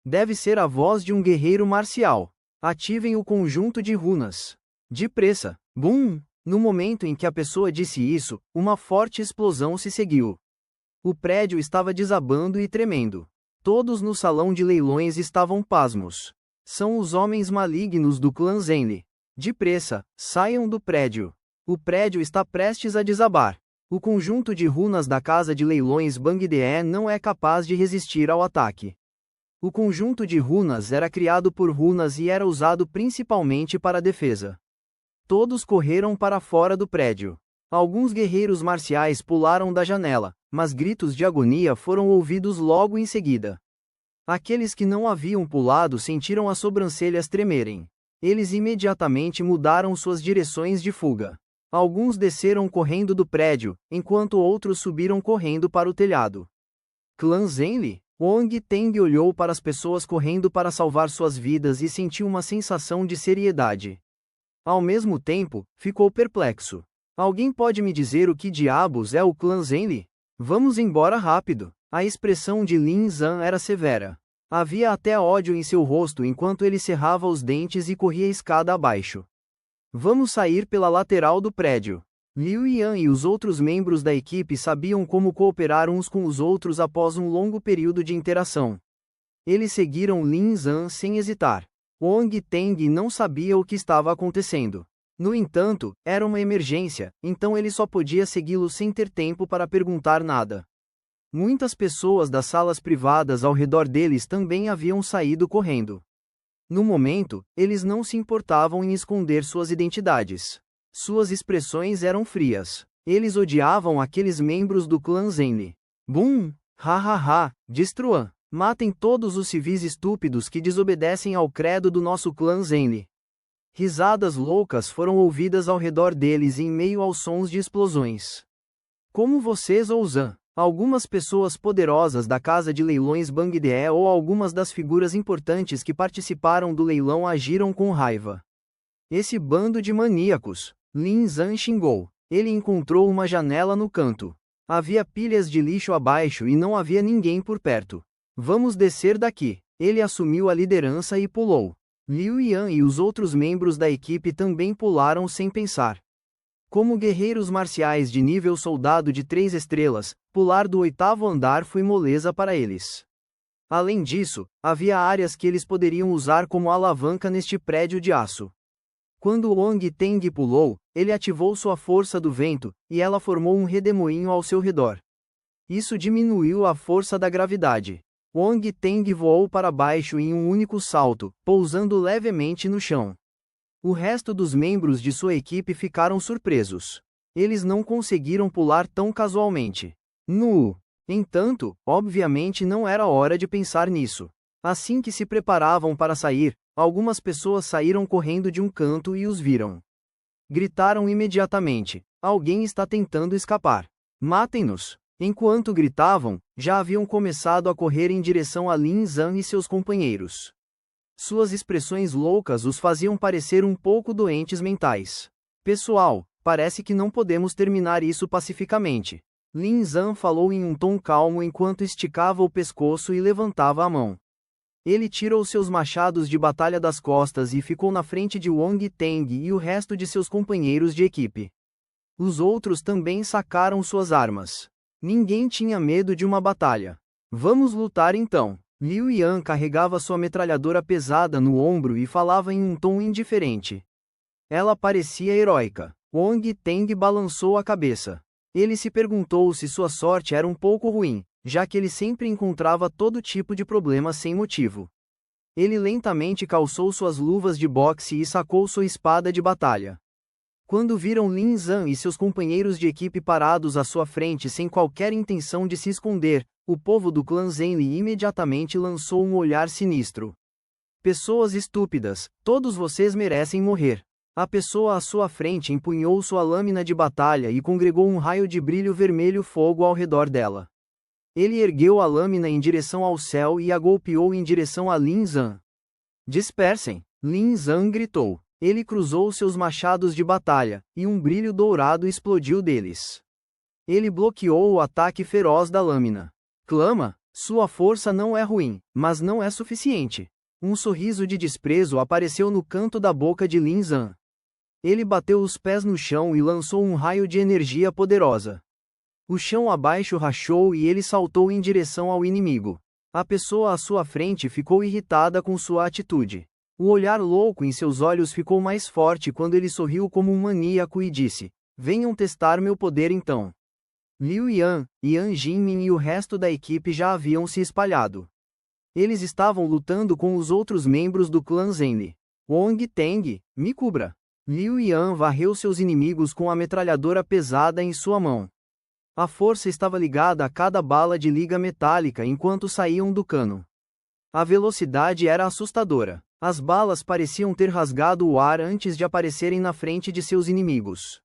Deve ser a voz de um guerreiro marcial. Ativem o conjunto de runas. Depressa! Bum! No momento em que a pessoa disse isso, uma forte explosão se seguiu. O prédio estava desabando e tremendo. Todos no salão de leilões estavam pasmos. São os homens malignos do clã Zenli. Depressa, saiam do prédio. O prédio está prestes a desabar. O conjunto de runas da casa de leilões Bangde não é capaz de resistir ao ataque. O conjunto de runas era criado por runas e era usado principalmente para defesa. Todos correram para fora do prédio. Alguns guerreiros marciais pularam da janela, mas gritos de agonia foram ouvidos logo em seguida. Aqueles que não haviam pulado sentiram as sobrancelhas tremerem. Eles imediatamente mudaram suas direções de fuga. Alguns desceram correndo do prédio, enquanto outros subiram correndo para o telhado. Clã Zenli? Wang Teng olhou para as pessoas correndo para salvar suas vidas e sentiu uma sensação de seriedade. Ao mesmo tempo, ficou perplexo. Alguém pode me dizer o que diabos é o clã Zenli? Vamos embora rápido. A expressão de Lin Zhan era severa. Havia até ódio em seu rosto enquanto ele cerrava os dentes e corria a escada abaixo. Vamos sair pela lateral do prédio. Liu Yan e os outros membros da equipe sabiam como cooperar uns com os outros após um longo período de interação. Eles seguiram Lin Zhan sem hesitar. Wang Teng não sabia o que estava acontecendo. No entanto, era uma emergência, então ele só podia segui-lo sem ter tempo para perguntar nada. Muitas pessoas das salas privadas ao redor deles também haviam saído correndo. No momento, eles não se importavam em esconder suas identidades. Suas expressões eram frias. Eles odiavam aqueles membros do clã Zenli. Bum! Ha! Destruam! Matem todos os civis estúpidos que desobedecem ao credo do nosso clã Zenli. Risadas loucas foram ouvidas ao redor deles em meio aos sons de explosões. Como vocês ousam? Algumas pessoas poderosas da casa de leilões Bangde ou algumas das figuras importantes que participaram do leilão agiram com raiva. Esse bando de maníacos! Lin Zhan xingou. Ele encontrou uma janela no canto. Havia pilhas de lixo abaixo e não havia ninguém por perto. Vamos descer daqui. Ele assumiu a liderança e pulou. Liu Yan e os outros membros da equipe também pularam sem pensar. Como guerreiros marciais de nível soldado de 3 estrelas, pular do 8º andar foi moleza para eles. Além disso, havia áreas que eles poderiam usar como alavanca neste prédio de aço. Quando Wang Teng pulou, ele ativou sua força do vento, e ela formou um redemoinho ao seu redor. Isso diminuiu a força da gravidade. Wang Teng voou para baixo em um único salto, pousando levemente no chão. O resto dos membros de sua equipe ficaram surpresos. Eles não conseguiram pular tão casualmente. No entanto, obviamente não era hora de pensar nisso. Assim que se preparavam para sair, algumas pessoas saíram correndo de um canto e os viram. Gritaram imediatamente: alguém está tentando escapar. Matem-nos! Enquanto gritavam, já haviam começado a correr em direção a Lin Zhan e seus companheiros. Suas expressões loucas os faziam parecer um pouco doentes mentais. Pessoal, parece que não podemos terminar isso pacificamente. Lin Zhan falou em um tom calmo enquanto esticava o pescoço e levantava a mão. Ele tirou seus machados de batalha das costas e ficou na frente de Wang Teng e o resto de seus companheiros de equipe. Os outros também sacaram suas armas. Ninguém tinha medo de uma batalha. Vamos lutar então. Liu Yan carregava sua metralhadora pesada no ombro e falava em um tom indiferente. Ela parecia heróica. Wang Teng balançou a cabeça. Ele se perguntou se sua sorte era um pouco ruim, já que ele sempre encontrava todo tipo de problema sem motivo. Ele lentamente calçou suas luvas de boxe e sacou sua espada de batalha. Quando viram Lin Zan e seus companheiros de equipe parados à sua frente sem qualquer intenção de se esconder, o povo do clã Zhenli imediatamente lançou um olhar sinistro. Pessoas estúpidas, todos vocês merecem morrer. A pessoa à sua frente empunhou sua lâmina de batalha e congregou um raio de brilho vermelho fogo ao redor dela. Ele ergueu a lâmina em direção ao céu e a golpeou em direção a Lin Zan. Dispersem! Lin Zan gritou. Ele cruzou seus machados de batalha, e um brilho dourado explodiu deles. Ele bloqueou o ataque feroz da lâmina. Clama, sua força não é ruim, mas não é suficiente. Um sorriso de desprezo apareceu no canto da boca de Lin Zan. Ele bateu os pés no chão e lançou um raio de energia poderosa. O chão abaixo rachou e ele saltou em direção ao inimigo. A pessoa à sua frente ficou irritada com sua atitude. O olhar louco em seus olhos ficou mais forte quando ele sorriu como um maníaco e disse: venham testar meu poder então. Liu Yan, Yan Jinmin e o resto da equipe já haviam se espalhado. Eles estavam lutando com os outros membros do clã Zhenli. Wong Teng, me cubra. Liu Yan varreu seus inimigos com a metralhadora pesada em sua mão. A força estava ligada a cada bala de liga metálica enquanto saíam do cano. A velocidade era assustadora. As balas pareciam ter rasgado o ar antes de aparecerem na frente de seus inimigos.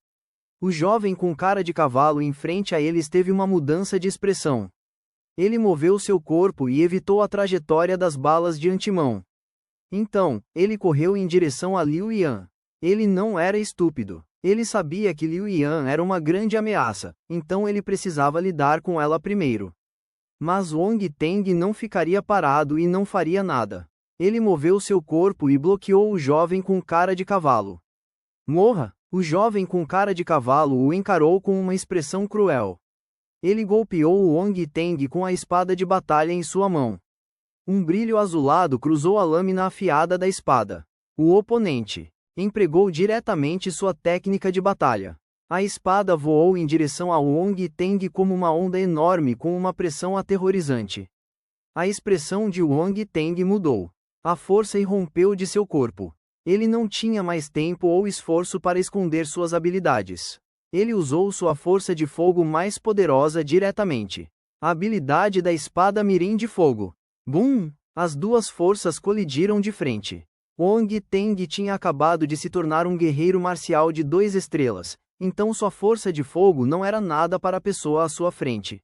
O jovem com cara de cavalo em frente a eles teve uma mudança de expressão. Ele moveu seu corpo e evitou a trajetória das balas de antemão. Então, ele correu em direção a Liu Yan. Ele não era estúpido. Ele sabia que Liu Yan era uma grande ameaça, então ele precisava lidar com ela primeiro. Mas Wong Teng não ficaria parado e não faria nada. Ele moveu seu corpo e bloqueou o jovem com cara de cavalo. Morra! O jovem com cara de cavalo o encarou com uma expressão cruel. Ele golpeou o Wong Teng com a espada de batalha em sua mão. Um brilho azulado cruzou a lâmina afiada da espada. O oponente empregou diretamente sua técnica de batalha. A espada voou em direção a Wong Teng como uma onda enorme com uma pressão aterrorizante. A expressão de Wong Teng mudou. A força irrompeu de seu corpo. Ele não tinha mais tempo ou esforço para esconder suas habilidades. Ele usou sua força de fogo mais poderosa diretamente. A habilidade da espada Mirim de Fogo. Bum! As duas forças colidiram de frente. Wong Teng tinha acabado de se tornar um guerreiro marcial de 2 estrelas, então sua força de fogo não era nada para a pessoa à sua frente.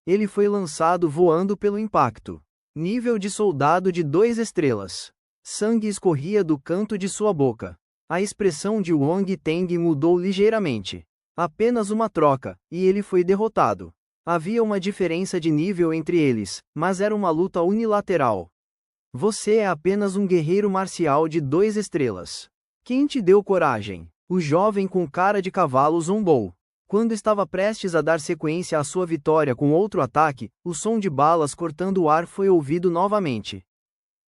Ele foi lançado voando pelo impacto. Nível de soldado de 2 estrelas. Sangue escorria do canto de sua boca. A expressão de Wong Teng mudou ligeiramente. Apenas uma troca, e ele foi derrotado. Havia uma diferença de nível entre eles, mas era uma luta unilateral. Você é apenas um guerreiro marcial de 2 estrelas. Quem te deu coragem? O jovem com cara de cavalo zombou. Quando estava prestes a dar sequência à sua vitória com outro ataque, o som de balas cortando o ar foi ouvido novamente.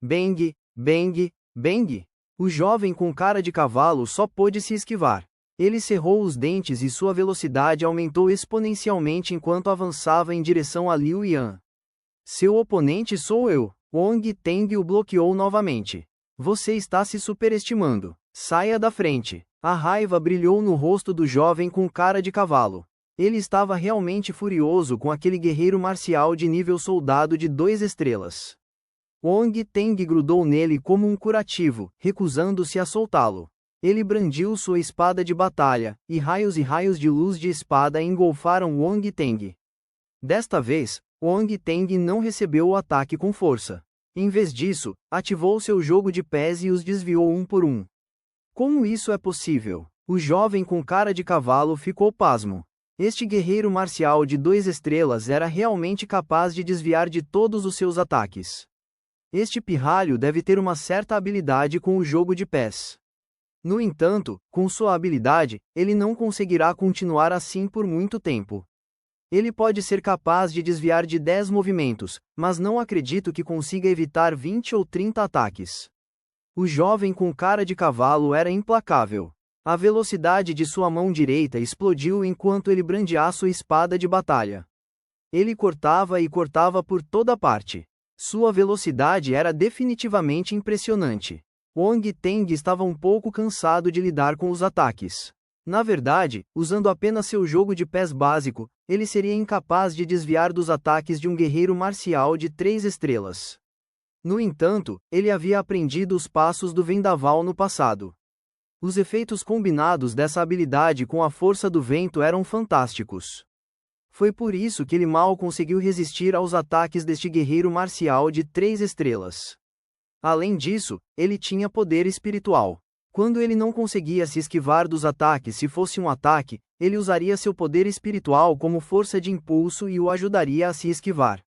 Bang, bang, bang. O jovem com cara de cavalo só pôde se esquivar. Ele cerrou os dentes e sua velocidade aumentou exponencialmente enquanto avançava em direção a Liu Yan. Seu oponente sou eu. Wong Teng o bloqueou novamente. Você está se superestimando. Saia da frente. A raiva brilhou no rosto do jovem com cara de cavalo. Ele estava realmente furioso com aquele guerreiro marcial de nível soldado de 2 estrelas. Wong Teng grudou nele como um curativo, recusando-se a soltá-lo. Ele brandiu sua espada de batalha, e raios de luz de espada engolfaram Wong Teng. Desta vez, Wong Teng não recebeu o ataque com força. Em vez disso, ativou seu jogo de pés e os desviou um por um. Como isso é possível? O jovem com cara de cavalo ficou pasmo. Este guerreiro marcial de 2 estrelas era realmente capaz de desviar de todos os seus ataques. Este pirralho deve ter uma certa habilidade com o jogo de pés. No entanto, com sua habilidade, ele não conseguirá continuar assim por muito tempo. Ele pode ser capaz de desviar de 10 movimentos, mas não acredito que consiga evitar 20 ou 30 ataques. O jovem com cara de cavalo era implacável. A velocidade de sua mão direita explodiu enquanto ele brandia sua espada de batalha. Ele cortava e cortava por toda parte. Sua velocidade era definitivamente impressionante. Wang Teng estava um pouco cansado de lidar com os ataques. Na verdade, usando apenas seu jogo de pés básico, ele seria incapaz de desviar dos ataques de um guerreiro marcial de 3 estrelas. No entanto, ele havia aprendido os passos do vendaval no passado. Os efeitos combinados dessa habilidade com a força do vento eram fantásticos. Foi por isso que ele mal conseguiu resistir aos ataques deste guerreiro marcial de 3 estrelas. Além disso, ele tinha poder espiritual. Quando ele não conseguia se esquivar dos ataques se fosse um ataque, ele usaria seu poder espiritual como força de impulso e o ajudaria a se esquivar.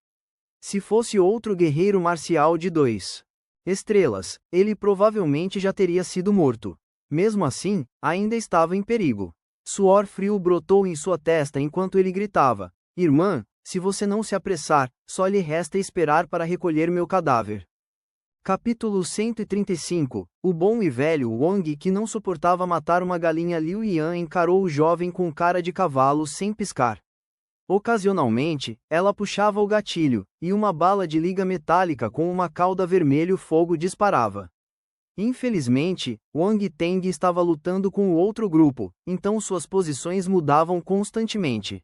Se fosse outro guerreiro marcial de 2 estrelas, ele provavelmente já teria sido morto. Mesmo assim, ainda estava em perigo. Suor frio brotou em sua testa enquanto ele gritava: Irmã, se você não se apressar, só lhe resta esperar para recolher meu cadáver. Capítulo 135 O bom e velho Wang, que não suportava matar uma galinha. Liu Yan encarou o jovem com cara de cavalo sem piscar. Ocasionalmente, ela puxava o gatilho, e uma bala de liga metálica com uma cauda vermelho fogo disparava. Infelizmente, Wang Teng estava lutando com o outro grupo, então suas posições mudavam constantemente.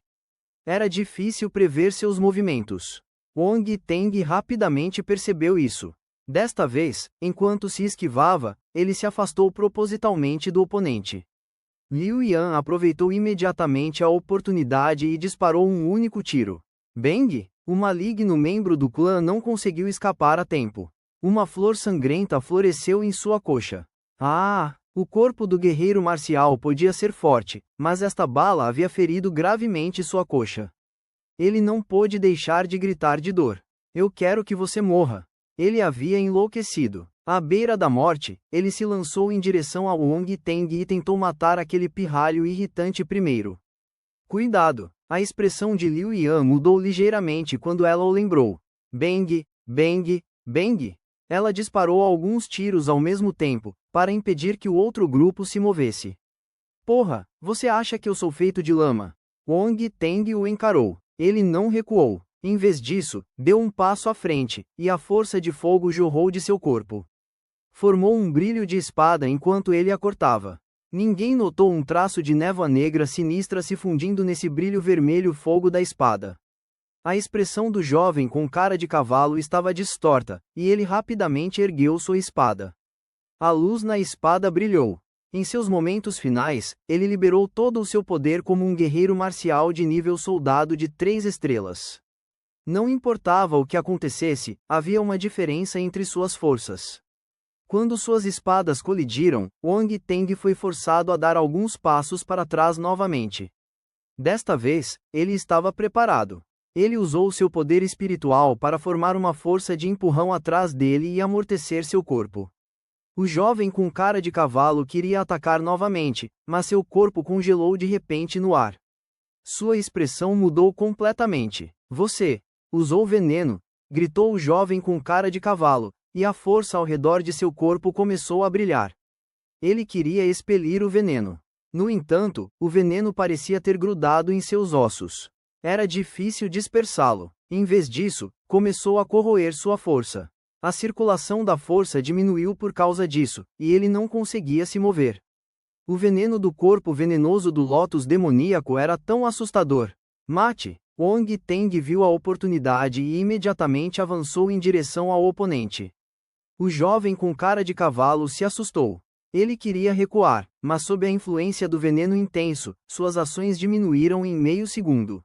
Era difícil prever seus movimentos. Wang Teng rapidamente percebeu isso. Desta vez, enquanto se esquivava, ele se afastou propositalmente do oponente. Liu Yan aproveitou imediatamente a oportunidade e disparou um único tiro. Bang! O maligno membro do clã não conseguiu escapar a tempo. Uma flor sangrenta floresceu em sua coxa. O corpo do guerreiro marcial podia ser forte, mas esta bala havia ferido gravemente sua coxa. Ele não pôde deixar de gritar de dor. Eu quero que você morra. Ele havia enlouquecido. À beira da morte, ele se lançou em direção a Wang Teng e tentou matar aquele pirralho irritante primeiro. Cuidado! A expressão de Liu Yan mudou ligeiramente quando ela o lembrou. Bang, bang, bang! Ela disparou alguns tiros ao mesmo tempo, para impedir que o outro grupo se movesse. Porra, você acha que eu sou feito de lama? Wang Teng o encarou. Ele não recuou. Em vez disso, deu um passo à frente, e a força de fogo jorrou de seu corpo. Formou um brilho de espada enquanto ele a cortava. Ninguém notou um traço de névoa negra sinistra se fundindo nesse brilho vermelho fogo da espada. A expressão do jovem com cara de cavalo estava distorta, e ele rapidamente ergueu sua espada. A luz na espada brilhou. Em seus momentos finais, ele liberou todo o seu poder como um guerreiro marcial de nível soldado de 3 estrelas. Não importava o que acontecesse, havia uma diferença entre suas forças. Quando suas espadas colidiram, Wang Teng foi forçado a dar alguns passos para trás novamente. Desta vez, ele estava preparado. Ele usou seu poder espiritual para formar uma força de empurrão atrás dele e amortecer seu corpo. O jovem com cara de cavalo queria atacar novamente, mas seu corpo congelou de repente no ar. Sua expressão mudou completamente. Você usou veneno, gritou o jovem com cara de cavalo, e a força ao redor de seu corpo começou a brilhar. Ele queria expelir o veneno. No entanto, o veneno parecia ter grudado em seus ossos. Era difícil dispersá-lo. Em vez disso, começou a corroer sua força. A circulação da força diminuiu por causa disso, e ele não conseguia se mover. O veneno do corpo venenoso do Lótus demoníaco era tão assustador. Mate! Wang Teng viu a oportunidade e imediatamente avançou em direção ao oponente. O jovem com cara de cavalo se assustou. Ele queria recuar, mas sob a influência do veneno intenso, suas ações diminuíram em meio segundo.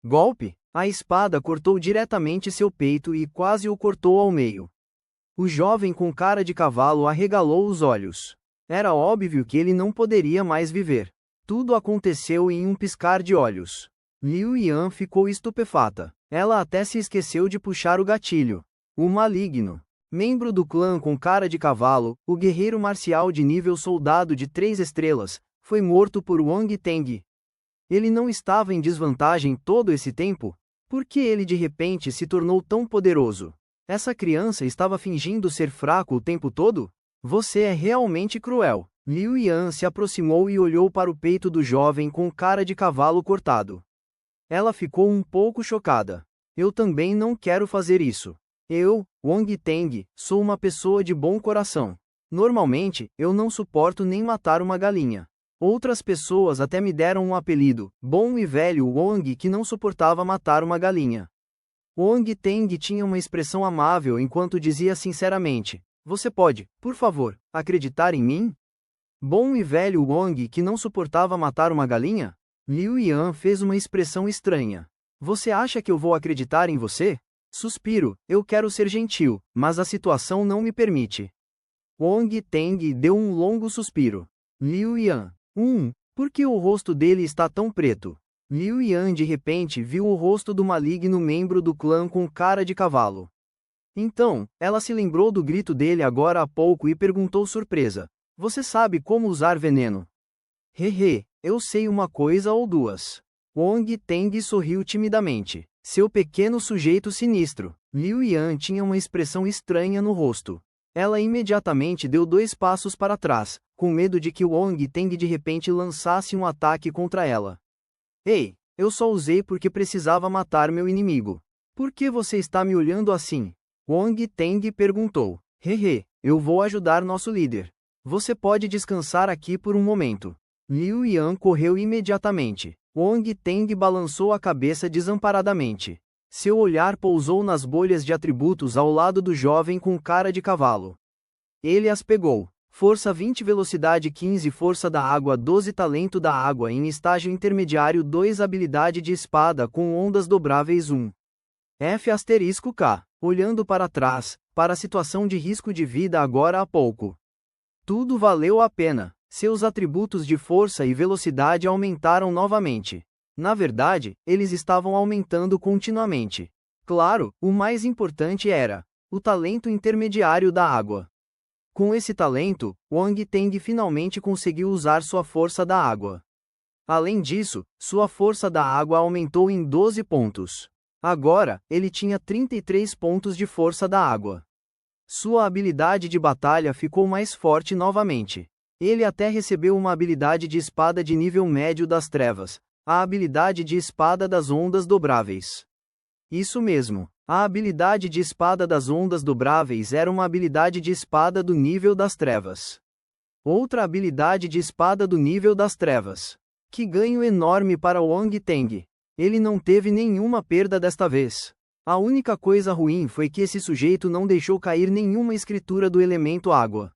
Golpe! A espada cortou diretamente seu peito e quase o cortou ao meio. O jovem com cara de cavalo arregalou os olhos. Era óbvio que ele não poderia mais viver. Tudo aconteceu em um piscar de olhos. Liu Yan ficou estupefata. Ela até se esqueceu de puxar o gatilho. O maligno. Membro do clã com cara de cavalo, o guerreiro marcial de nível soldado de 3 estrelas, foi morto por Wang Teng. Ele não estava em desvantagem todo esse tempo? Por que ele de repente se tornou tão poderoso? Essa criança estava fingindo ser fraco o tempo todo? Você é realmente cruel. Liu Yan se aproximou e olhou para o peito do jovem com cara de cavalo cortado. Ela ficou um pouco chocada. Eu também não quero fazer isso. Eu, Wang Teng, sou uma pessoa de bom coração. Normalmente, eu não suporto nem matar uma galinha. Outras pessoas até me deram um apelido, Bom e Velho Wang, que não suportava matar uma galinha. Wang Teng tinha uma expressão amável enquanto dizia sinceramente: Você pode, por favor, acreditar em mim? Bom e Velho Wang que não suportava matar uma galinha? Liu Yan fez uma expressão estranha. Você acha que eu vou acreditar em você? Suspiro, eu quero ser gentil, mas a situação não me permite. Wang Teng deu um longo suspiro. Liu Yan. Por que o rosto dele está tão preto? Liu Yan de repente viu o rosto do maligno membro do clã com cara de cavalo. Então, ela se lembrou do grito dele agora há pouco e perguntou surpresa: Você sabe como usar veneno? Hehe, eu sei uma coisa ou duas. Wang Teng sorriu timidamente. Seu pequeno sujeito sinistro. Liu Yan tinha uma expressão estranha no rosto. Ela imediatamente deu 2 passos para trás, com medo de que Wang Teng de repente lançasse um ataque contra ela. Ei, eu só usei porque precisava matar meu inimigo. Por que você está me olhando assim? Wang Teng perguntou. Hehe, eu vou ajudar nosso líder. Você pode descansar aqui por um momento. Liu Yan correu imediatamente. Wang Teng balançou a cabeça desamparadamente. Seu olhar pousou nas bolhas de atributos ao lado do jovem com cara de cavalo. Ele as pegou. Força 20, velocidade 15, força da água 12, talento da água em estágio intermediário 2, habilidade de espada com ondas dobráveis 1. F*K. Olhando para trás, para a situação de risco de vida agora há pouco. Tudo valeu a pena. Seus atributos de força e velocidade aumentaram novamente. Na verdade, eles estavam aumentando continuamente. Claro, o mais importante era o talento intermediário da água. Com esse talento, Wang Teng finalmente conseguiu usar sua força da água. Além disso, sua força da água aumentou em 12 pontos. Agora, ele tinha 33 pontos de força da água. Sua habilidade de batalha ficou mais forte novamente. Ele até recebeu uma habilidade de espada de nível médio das trevas, a habilidade de espada das ondas dobráveis. Isso mesmo, a habilidade de espada das ondas dobráveis era uma habilidade de espada do nível das trevas. Outra habilidade de espada do nível das trevas. Que ganho enorme para Wang Teng. Ele não teve nenhuma perda desta vez. A única coisa ruim foi que esse sujeito não deixou cair nenhuma escritura do elemento água.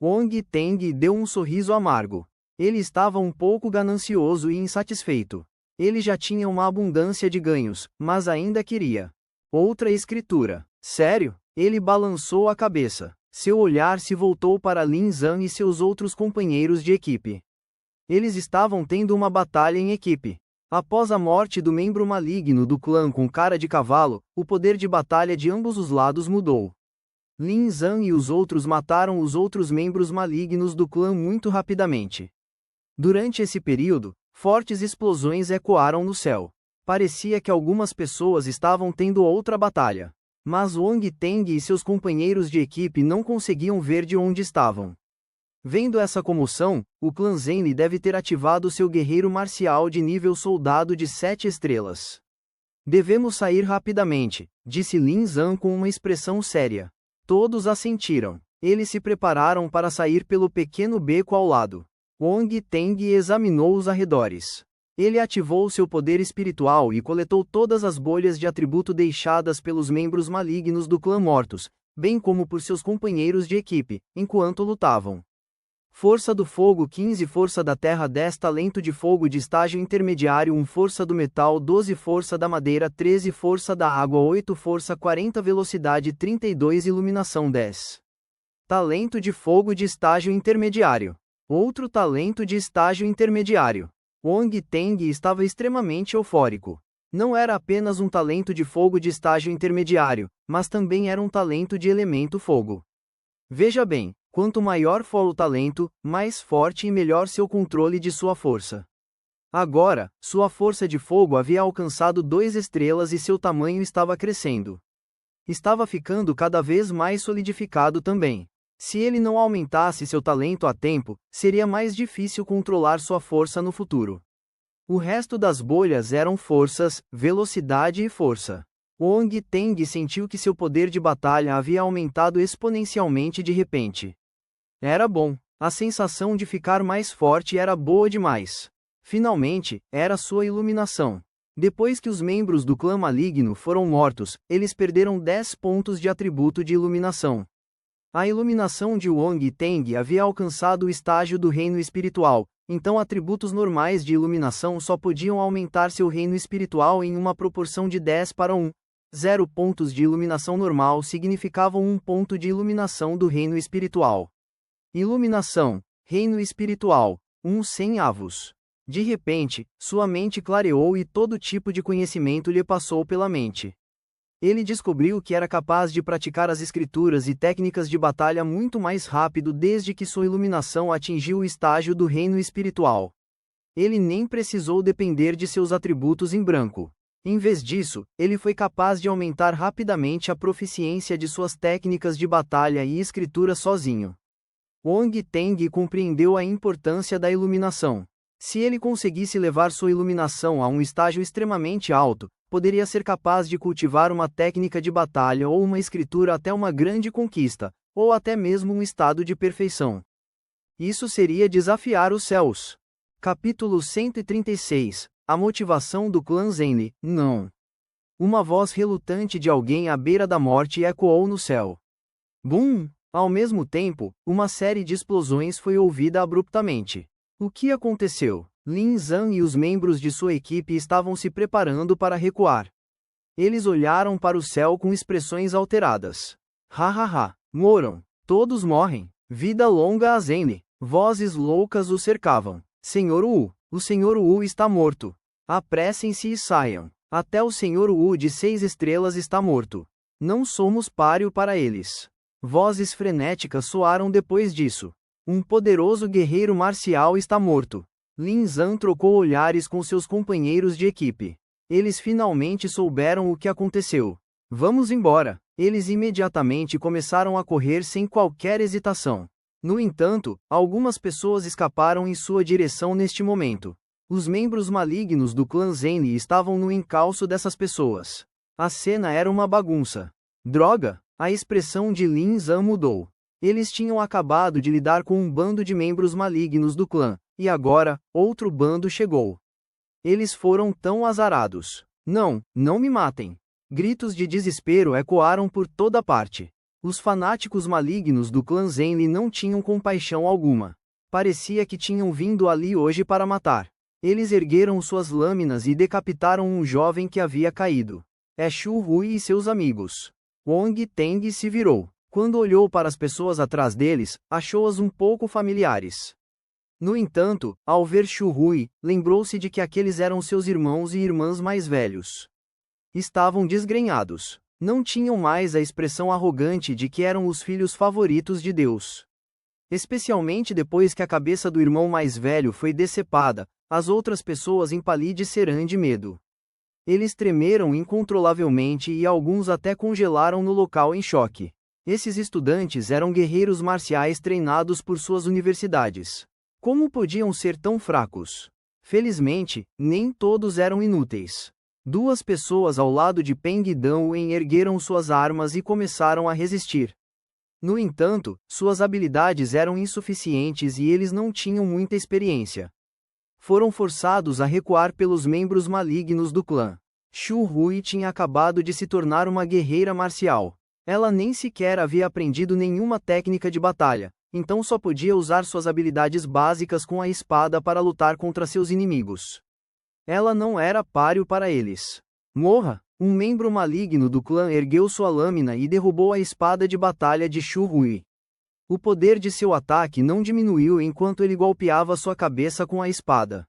Wang Teng deu um sorriso amargo. Ele estava um pouco ganancioso e insatisfeito. Ele já tinha uma abundância de ganhos, mas ainda queria outra escritura. Sério? Ele balançou a cabeça. Seu olhar se voltou para Lin Zhan e seus outros companheiros de equipe. Eles estavam tendo uma batalha em equipe. Após a morte do membro maligno do clã com cara de cavalo, o poder de batalha de ambos os lados mudou. Lin Zhan e os outros mataram os outros membros malignos do clã muito rapidamente. Durante esse período, fortes explosões ecoaram no céu. Parecia que algumas pessoas estavam tendo outra batalha. Mas Wang Teng e seus companheiros de equipe não conseguiam ver de onde estavam. Vendo essa comoção, o clã Zenli deve ter ativado seu guerreiro marcial de nível soldado de 7 estrelas. Devemos sair rapidamente, disse Lin Zhan com uma expressão séria. Todos assentiram. Eles se prepararam para sair pelo pequeno beco ao lado. Wang Teng examinou os arredores. Ele ativou seu poder espiritual e coletou todas as bolhas de atributo deixadas pelos membros malignos do clã mortos, bem como por seus companheiros de equipe, enquanto lutavam. Força do fogo 15, força da terra 10, talento de fogo de estágio intermediário 1, força do metal 12, força da madeira 13, força da água 8, força 40, velocidade 32, iluminação 10. Talento de fogo de estágio intermediário. Outro talento de estágio intermediário. Wang Teng estava extremamente eufórico. Não era apenas um talento de fogo de estágio intermediário, mas também era um talento de elemento fogo. Veja bem, quanto maior for o talento, mais forte e melhor seu controle de sua força. Agora, sua força de fogo havia alcançado 2 estrelas e seu tamanho estava crescendo. Estava ficando cada vez mais solidificado também. Se ele não aumentasse seu talento a tempo, seria mais difícil controlar sua força no futuro. O resto das bolhas eram forças, velocidade e força. Wong Teng sentiu que seu poder de batalha havia aumentado exponencialmente de repente. Era bom. A sensação de ficar mais forte era boa demais. Finalmente, era sua iluminação. Depois que os membros do clã maligno foram mortos, eles perderam 10 pontos de atributo de iluminação. A iluminação de Wong Teng havia alcançado o estágio do reino espiritual, então atributos normais de iluminação só podiam aumentar seu reino espiritual em uma proporção de 10 para 1. 0 pontos de iluminação normal significavam 1 ponto de iluminação do reino espiritual. Iluminação, reino espiritual, 1/100 avos. De repente, sua mente clareou e todo tipo de conhecimento lhe passou pela mente. Ele descobriu que era capaz de praticar as escrituras e técnicas de batalha muito mais rápido desde que sua iluminação atingiu o estágio do reino espiritual. Ele nem precisou depender de seus atributos em branco. Em vez disso, ele foi capaz de aumentar rapidamente a proficiência de suas técnicas de batalha e escritura sozinho. Wong Teng compreendeu a importância da iluminação. Se ele conseguisse levar sua iluminação a um estágio extremamente alto, poderia ser capaz de cultivar uma técnica de batalha ou uma escritura até uma grande conquista, ou até mesmo um estado de perfeição. Isso seria desafiar os céus. Capítulo 136 A motivação do clã Zenli, não. Uma voz relutante de alguém à beira da morte ecoou no céu. Bum! Ao mesmo tempo, uma série de explosões foi ouvida abruptamente. O que aconteceu? Lin Zhan e os membros de sua equipe estavam se preparando para recuar. Eles olharam para o céu com expressões alteradas. Hahaha, moram. Todos morrem. Vida longa a Zenli. Vozes loucas o cercavam. Senhor Wu, o Senhor Wu está morto. Apressem-se e saiam. Até o Senhor Wu de 6 estrelas está morto. Não somos páreo para eles. Vozes frenéticas soaram depois disso. Um poderoso guerreiro marcial está morto. Lin Zhan trocou olhares com seus companheiros de equipe. Eles finalmente souberam o que aconteceu. Vamos embora. Eles imediatamente começaram a correr sem qualquer hesitação. No entanto, algumas pessoas escaparam em sua direção neste momento. Os membros malignos do clã Zenli estavam no encalço dessas pessoas. A cena era uma bagunça. Droga! A expressão de Lin Zhan mudou. Eles tinham acabado de lidar com um bando de membros malignos do clã, e agora, outro bando chegou. Eles foram tão azarados. Não, não me matem. Gritos de desespero ecoaram por toda parte. Os fanáticos malignos do clã Zenli não tinham compaixão alguma. Parecia que tinham vindo ali hoje para matar. Eles ergueram suas lâminas e decapitaram um jovem que havia caído. É Shu Hui e seus amigos. Wong Teng se virou. Quando olhou para as pessoas atrás deles, achou-as um pouco familiares. No entanto, ao ver Shu Hui, lembrou-se de que aqueles eram seus irmãos e irmãs mais velhos. Estavam desgrenhados. Não tinham mais a expressão arrogante de que eram os filhos favoritos de Deus. Especialmente depois que a cabeça do irmão mais velho foi decepada, as outras pessoas empalidecerão de medo. Eles tremeram incontrolavelmente e alguns até congelaram no local em choque. Esses estudantes eram guerreiros marciais treinados por suas universidades. Como podiam ser tão fracos? Felizmente, nem todos eram inúteis. 2 pessoas ao lado de Peng Dan-wen ergueram suas armas e começaram a resistir. No entanto, suas habilidades eram insuficientes e eles não tinham muita experiência. Foram forçados a recuar pelos membros malignos do clã. Shu Hui tinha acabado de se tornar uma guerreira marcial. Ela nem sequer havia aprendido nenhuma técnica de batalha, então só podia usar suas habilidades básicas com a espada para lutar contra seus inimigos. Ela não era páreo para eles. Morra! Um membro maligno do clã ergueu sua lâmina e derrubou a espada de batalha de Shu Hui. O poder de seu ataque não diminuiu enquanto ele golpeava sua cabeça com a espada.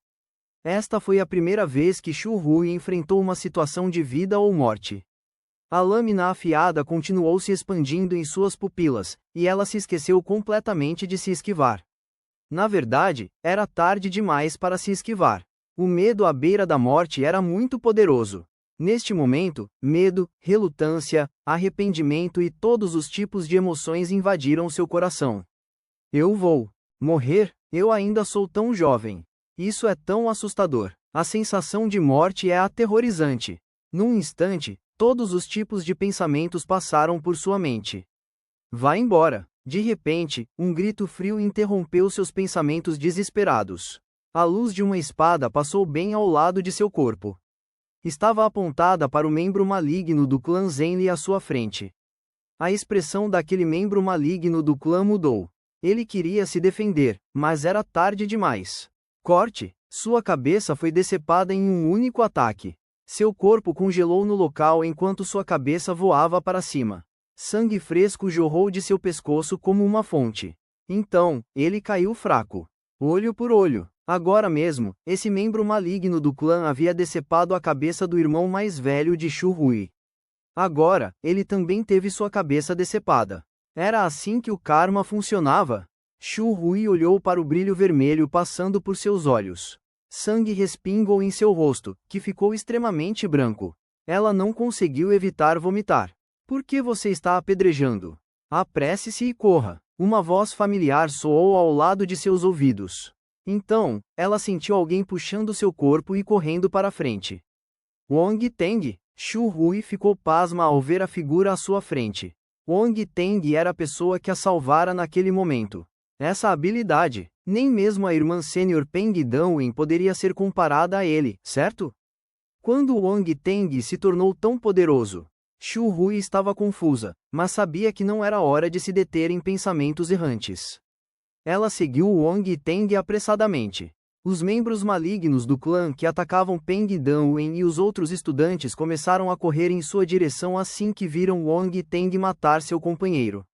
Esta foi a primeira vez que Shu Hui enfrentou uma situação de vida ou morte. A lâmina afiada continuou se expandindo em suas pupilas, e ela se esqueceu completamente de se esquivar. Na verdade, era tarde demais para se esquivar. O medo à beira da morte era muito poderoso. Neste momento, medo, relutância, arrependimento e todos os tipos de emoções invadiram seu coração. Eu vou morrer? Eu ainda sou tão jovem. Isso é tão assustador. A sensação de morte é aterrorizante. Num instante, todos os tipos de pensamentos passaram por sua mente. Vá embora. De repente, um grito frio interrompeu seus pensamentos desesperados. A luz de uma espada passou bem ao lado de seu corpo. Estava apontada para o membro maligno do clã Zenli à sua frente. A expressão daquele membro maligno do clã mudou. Ele queria se defender, mas era tarde demais. Corte! Sua cabeça foi decepada em um único ataque. Seu corpo congelou no local enquanto sua cabeça voava para cima. Sangue fresco jorrou de seu pescoço como uma fonte. Então, ele caiu fraco. Olho por olho. Agora mesmo, esse membro maligno do clã havia decepado a cabeça do irmão mais velho de Shu Hui. Agora, ele também teve sua cabeça decepada. Era assim que o karma funcionava? Shu Hui olhou para o brilho vermelho passando por seus olhos. Sangue respingou em seu rosto, que ficou extremamente branco. Ela não conseguiu evitar vomitar. Por que você está apedrejando? Apresse-se e corra. Uma voz familiar soou ao lado de seus ouvidos. Então, ela sentiu alguém puxando seu corpo e correndo para frente. Wong Teng. Shu Hui ficou pasma ao ver a figura à sua frente. Wong Teng era a pessoa que a salvara naquele momento. Essa habilidade, nem mesmo a irmã sênior Peng Danwen poderia ser comparada a ele, certo? Quando Wong Teng se tornou tão poderoso, Shu Hui estava confusa, mas sabia que não era hora de se deter em pensamentos errantes. Ela seguiu Wong Teng apressadamente. Os membros malignos do clã que atacavam Peng Danwen e os outros estudantes começaram a correr em sua direção assim que viram Wong Teng matar seu companheiro.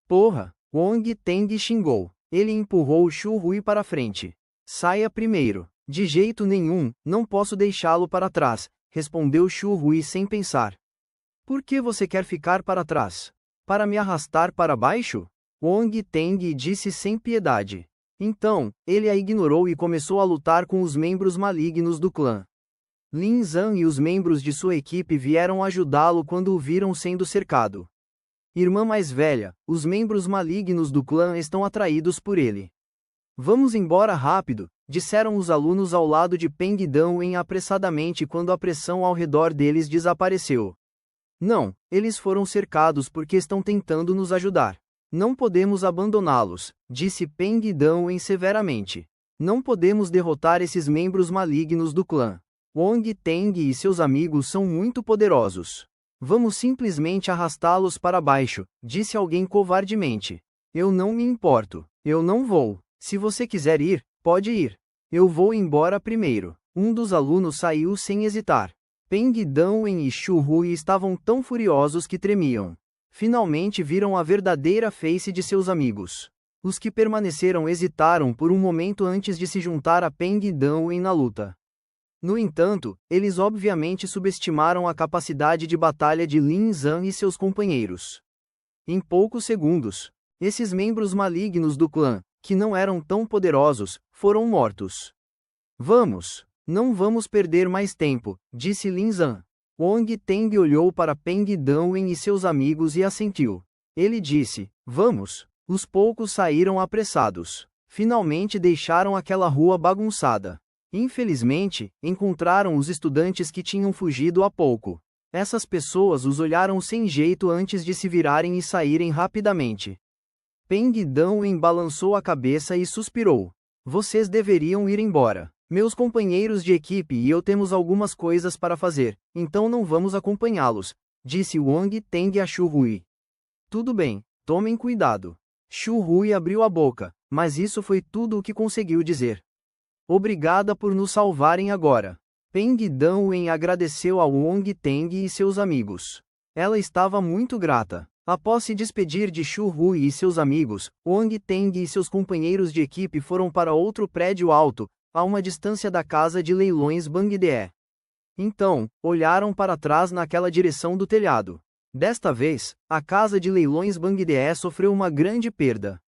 Porra! Wong Teng xingou. Ele empurrou Shu Hui para frente. Saia primeiro. De jeito nenhum, não posso deixá-lo para trás, respondeu Shu Hui sem pensar. Por que você quer ficar para trás? Para me arrastar para baixo? Wong Teng disse sem piedade. Então, ele a ignorou e começou a lutar com os membros malignos do clã. Lin Zhan e os membros de sua equipe vieram ajudá-lo quando o viram sendo cercado. Irmã mais velha, os membros malignos do clã estão atraídos por ele. Vamos embora rápido, disseram os alunos ao lado de Peng Danwen apressadamente quando a pressão ao redor deles desapareceu. Não, eles foram cercados porque estão tentando nos ajudar. Não podemos abandoná-los, disse Peng Danwen severamente. Não podemos derrotar esses membros malignos do clã. Wong Teng e seus amigos são muito poderosos. Vamos simplesmente arrastá-los para baixo, disse alguém covardemente. Eu não me importo. Eu não vou. Se você quiser ir, pode ir. Eu vou embora primeiro. Um dos alunos saiu sem hesitar. Peng Danwen e Shu Hui estavam tão furiosos que tremiam. Finalmente viram a verdadeira face de seus amigos. Os que permaneceram hesitaram por um momento antes de se juntar a Peng Danwen na luta. No entanto, eles obviamente subestimaram a capacidade de batalha de Lin Zhan e seus companheiros. Em poucos segundos, esses membros malignos do clã, que não eram tão poderosos, foram mortos. Vamos! Não vamos perder mais tempo, disse Lin Zhan. Wong Teng olhou para Peng Danwen e seus amigos e assentiu. Ele disse, vamos! Os poucos saíram apressados. Finalmente deixaram aquela rua bagunçada. Infelizmente, encontraram os estudantes que tinham fugido há pouco. Essas pessoas os olharam sem jeito antes de se virarem e saírem rapidamente. Peng Danwen balançou a cabeça e suspirou. Vocês deveriam ir embora. Meus companheiros de equipe e eu temos algumas coisas para fazer, então não vamos acompanhá-los, disse Wong Teng a Shu Hui. Tudo bem, tomem cuidado. Shu Hui abriu a boca, mas isso foi tudo o que conseguiu dizer. Obrigada por nos salvarem agora. Peng Danwen agradeceu a Wong Teng e seus amigos. Ela estava muito grata. Após se despedir de Shu Hui e seus amigos, Wong Teng e seus companheiros de equipe foram para outro prédio alto, a uma distância da casa de leilões Bangde. Então, olharam para trás naquela direção do telhado. Desta vez, a casa de leilões Bangde sofreu uma grande perda.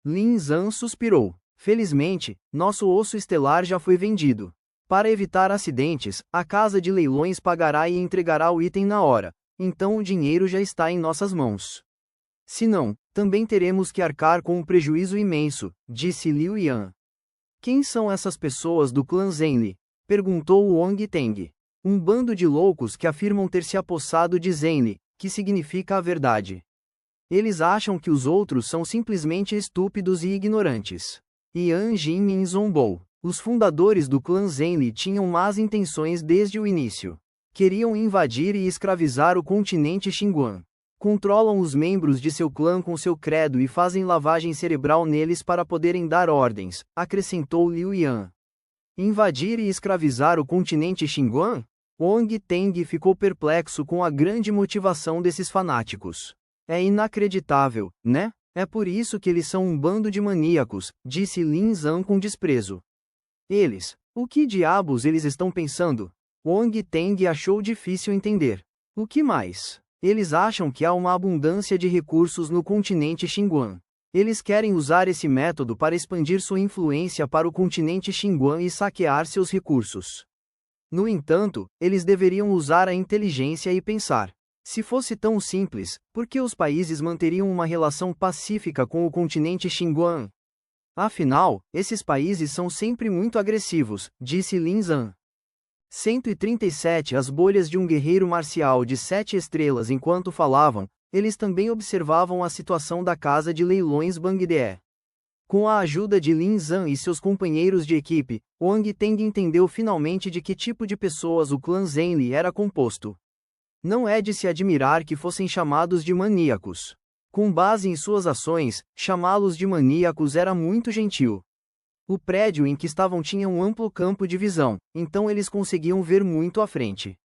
Lin Zhan suspirou. Felizmente, nosso osso estelar já foi vendido. Para evitar acidentes, a casa de leilões pagará e entregará o item na hora, então o dinheiro já está em nossas mãos. Se não, também teremos que arcar com um prejuízo imenso, disse Liu Yan. Quem são essas pessoas do clã Zenli? Perguntou Wang Teng. Um bando de loucos que afirmam ter se apossado de Zenli, que significa a verdade. Eles acham que os outros são simplesmente estúpidos e ignorantes. Yan Jinmin zombou. Os fundadores do clã Zenli tinham más intenções desde o início. Queriam invadir e escravizar o continente Xinguang. Controlam os membros de seu clã com seu credo e fazem lavagem cerebral neles para poderem dar ordens, acrescentou Liu Yan. Invadir e escravizar o continente Xinguang? Wang Teng ficou perplexo com a grande motivação desses fanáticos. É inacreditável, né? É por isso que eles são um bando de maníacos, disse Lin Zhan com desprezo. Eles? O que diabos eles estão pensando? Wang Teng achou difícil entender. O que mais? Eles acham que há uma abundância de recursos no continente Xinguang. Eles querem usar esse método para expandir sua influência para o continente Xinguang e saquear seus recursos. No entanto, eles deveriam usar a inteligência e pensar. Se fosse tão simples, por que os países manteriam uma relação pacífica com o continente Xinguang? Afinal, esses países são sempre muito agressivos, disse Lin Zhan. 137 As bolhas de um guerreiro marcial de 7 estrelas. Enquanto falavam, eles também observavam a situação da casa de leilões Bangde. Com a ajuda de Lin Zhan e seus companheiros de equipe, Wang Teng entendeu finalmente de que tipo de pessoas o clã Zenli era composto. Não é de se admirar que fossem chamados de maníacos. Com base em suas ações, chamá-los de maníacos era muito gentil. O prédio em que estavam tinha um amplo campo de visão, então eles conseguiam ver muito à frente.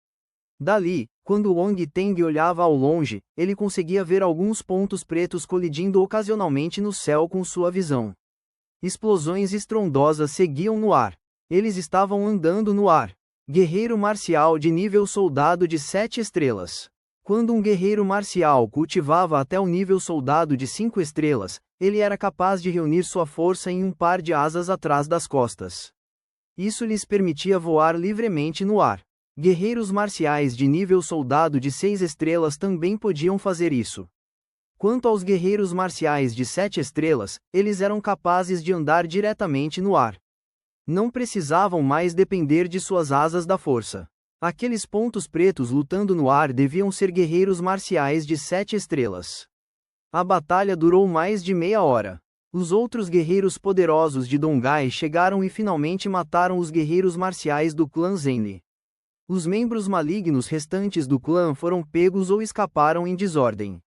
Dali, quando Wang Teng olhava ao longe, ele conseguia ver alguns pontos pretos colidindo ocasionalmente no céu com sua visão. Explosões estrondosas seguiam no ar. Eles estavam andando no ar. Guerreiro marcial de nível soldado de 7 estrelas. Quando um guerreiro marcial cultivava até o nível soldado de 5 estrelas, ele era capaz de reunir sua força em um par de asas atrás das costas. Isso lhes permitia voar livremente no ar. Guerreiros marciais de nível soldado de 6 estrelas também podiam fazer isso. Quanto aos guerreiros marciais de 7 estrelas, eles eram capazes de andar diretamente no ar. Não precisavam mais depender de suas asas da força. Aqueles pontos pretos lutando no ar deviam ser guerreiros marciais de 7 estrelas. A batalha durou mais de meia hora. Os outros guerreiros poderosos de Dongai chegaram e finalmente mataram os guerreiros marciais do clã Zenli. Os membros malignos restantes do clã foram pegos ou escaparam em desordem.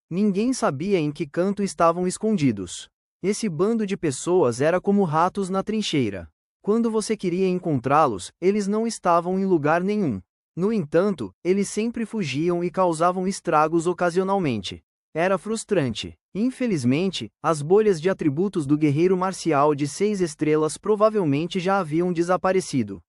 Ninguém sabia em que canto estavam escondidos. Esse bando de pessoas era como ratos na trincheira. Quando você queria encontrá-los, eles não estavam em lugar nenhum. No entanto, eles sempre fugiam e causavam estragos ocasionalmente. Era frustrante. Infelizmente, as bolhas de atributos do guerreiro marcial de 6 estrelas provavelmente já haviam desaparecido.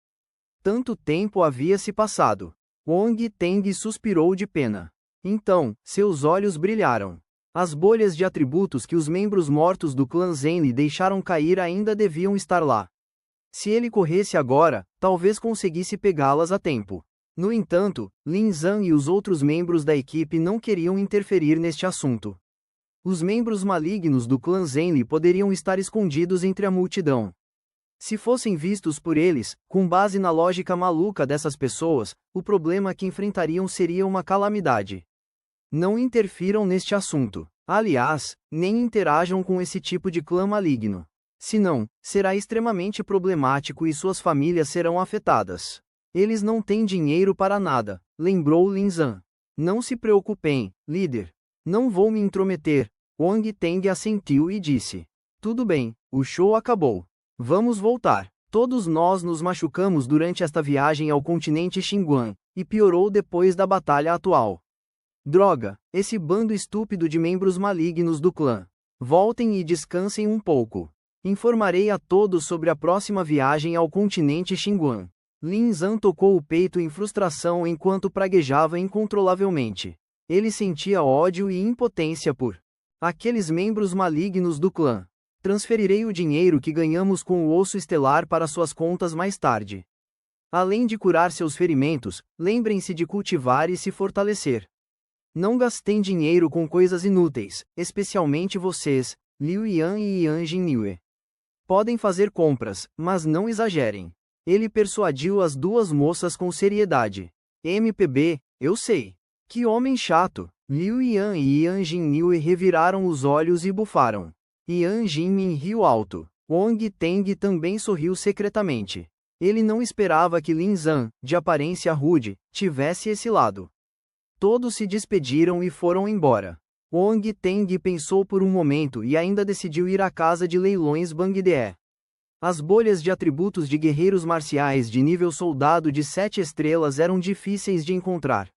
Tanto tempo havia se passado. Wang Teng suspirou de pena. Então, seus olhos brilharam. As bolhas de atributos que os membros mortos do clã Zenli deixaram cair ainda deviam estar lá. Se ele corresse agora, talvez conseguisse pegá-las a tempo. No entanto, Lin Zhan e os outros membros da equipe não queriam interferir neste assunto. Os membros malignos do clã Zenli poderiam estar escondidos entre a multidão. Se fossem vistos por eles, com base na lógica maluca dessas pessoas, o problema que enfrentariam seria uma calamidade. Não interfiram neste assunto. Aliás, nem interajam com esse tipo de clã maligno. Senão, será extremamente problemático e suas famílias serão afetadas. Eles não têm dinheiro para nada, lembrou Lin Zhan. Não se preocupem, líder. Não vou me intrometer. Wang Teng assentiu e disse. Tudo bem, o show acabou. Vamos voltar. Todos nós nos machucamos durante esta viagem ao continente Xinguang, e piorou depois da batalha atual. Droga, esse bando estúpido de membros malignos do clã. Voltem e descansem um pouco. Informarei a todos sobre a próxima viagem ao continente Xinguang. Lin Zhan tocou o peito em frustração enquanto praguejava incontrolavelmente. Ele sentia ódio e impotência por aqueles membros malignos do clã. Transferirei o dinheiro que ganhamos com o osso estelar para suas contas mais tarde. Além de curar seus ferimentos, lembrem-se de cultivar e se fortalecer. Não gastem dinheiro com coisas inúteis, especialmente vocês, Liu Yan e Yan Jinniue. Podem fazer compras, mas não exagerem. Ele persuadiu as duas moças com seriedade. MPB, eu sei. Que homem chato. Liu Yan e Yan Jinniu reviraram os olhos e bufaram. Yan Jinmin riu alto. Wang Teng também sorriu secretamente. Ele não esperava que Lin Zhan, de aparência rude, tivesse esse lado. Todos se despediram e foram embora. Wang Teng pensou por um momento e ainda decidiu ir à casa de leilões Bangde. As bolhas de atributos de guerreiros marciais de nível soldado de 7 estrelas eram difíceis de encontrar.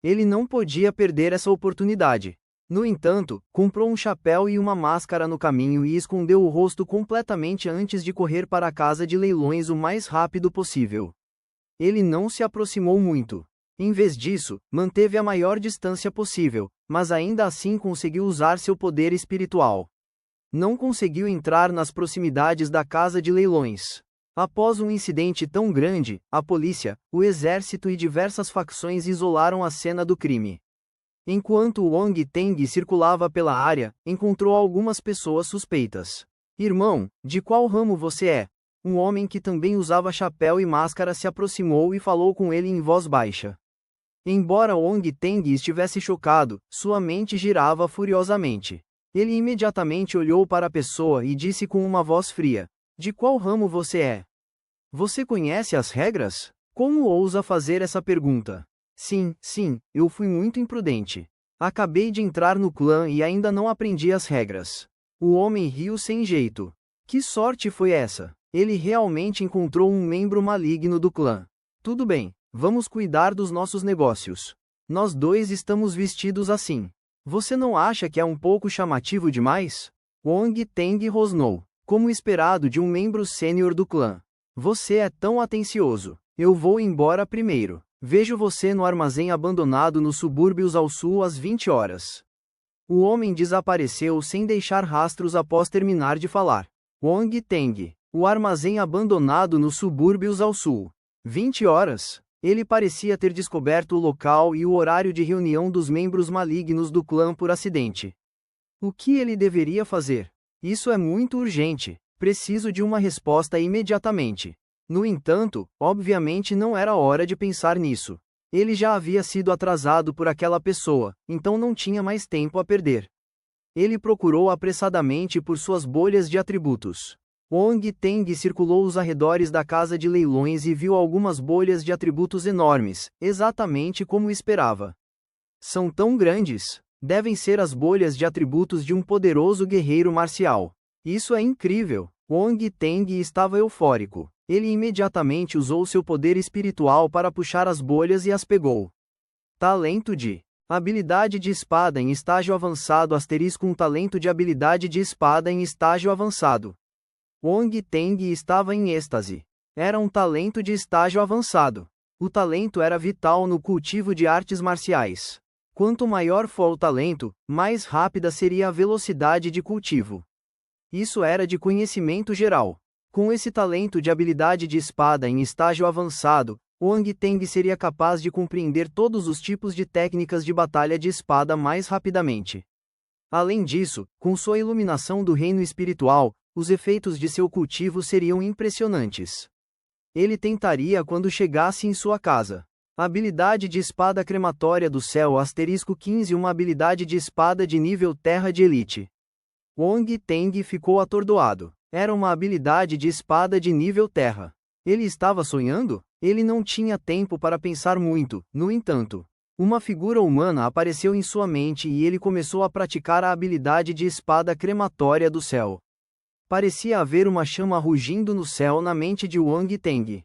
Ele não podia perder essa oportunidade. No entanto, comprou um chapéu e uma máscara no caminho e escondeu o rosto completamente antes de correr para a casa de leilões o mais rápido possível. Ele não se aproximou muito. Em vez disso, manteve a maior distância possível, mas ainda assim conseguiu usar seu poder espiritual. Não conseguiu entrar nas proximidades da casa de leilões. Após um incidente tão grande, a polícia, o exército e diversas facções isolaram a cena do crime. Enquanto Wang Teng circulava pela área, encontrou algumas pessoas suspeitas. Irmão, de qual ramo você é? Um homem que também usava chapéu e máscara se aproximou e falou com ele em voz baixa. Embora Wang Teng estivesse chocado, sua mente girava furiosamente. Ele imediatamente olhou para a pessoa e disse com uma voz fria: de qual ramo você é? Você conhece as regras? Como ousa fazer essa pergunta? Sim, eu fui muito imprudente. Acabei de entrar no clã e ainda não aprendi as regras. O homem riu sem jeito. Que sorte foi essa? Ele realmente encontrou um membro maligno do clã. Tudo bem, vamos cuidar dos nossos negócios. Nós dois estamos vestidos assim. Você não acha que é um pouco chamativo demais? Wang Teng rosnou. Como esperado de um membro sênior do clã. Você é tão atencioso. Eu vou embora primeiro. Vejo você no armazém abandonado nos subúrbios ao sul às 20 horas. O homem desapareceu sem deixar rastros após terminar de falar. Wang Teng. O armazém abandonado nos subúrbios ao sul. 20 horas? Ele parecia ter descoberto o local e o horário de reunião dos membros malignos do clã por acidente. O que ele deveria fazer? Isso é muito urgente. Preciso de uma resposta imediatamente. No entanto, obviamente não era hora de pensar nisso. Ele já havia sido atrasado por aquela pessoa, então não tinha mais tempo a perder. Ele procurou apressadamente por suas bolhas de atributos. Wang Teng circulou os arredores da casa de leilões e viu algumas bolhas de atributos enormes, exatamente como esperava. São tão grandes. Devem ser as bolhas de atributos de um poderoso guerreiro marcial. Isso é incrível. Wang Teng estava eufórico. Ele imediatamente usou seu poder espiritual para puxar as bolhas e as pegou. Talento de habilidade de espada em estágio avançado * um talento de habilidade de espada em estágio avançado. Wang Teng estava em êxtase. Era um talento de estágio avançado. O talento era vital no cultivo de artes marciais. Quanto maior for o talento, mais rápida seria a velocidade de cultivo. Isso era de conhecimento geral. Com esse talento de habilidade de espada em estágio avançado, Wang Teng seria capaz de compreender todos os tipos de técnicas de batalha de espada mais rapidamente. Além disso, com sua iluminação do reino espiritual, os efeitos de seu cultivo seriam impressionantes. Ele tentaria quando chegasse em sua casa. Habilidade de espada crematória do céu *15 uma habilidade de espada de nível terra de elite. Wang Teng ficou atordoado. Era uma habilidade de espada de nível terra. Ele estava sonhando? Ele não tinha tempo para pensar muito, no entanto. Uma figura humana apareceu em sua mente e ele começou a praticar a habilidade de espada crematória do céu. Parecia haver uma chama rugindo no céu na mente de Wang Teng.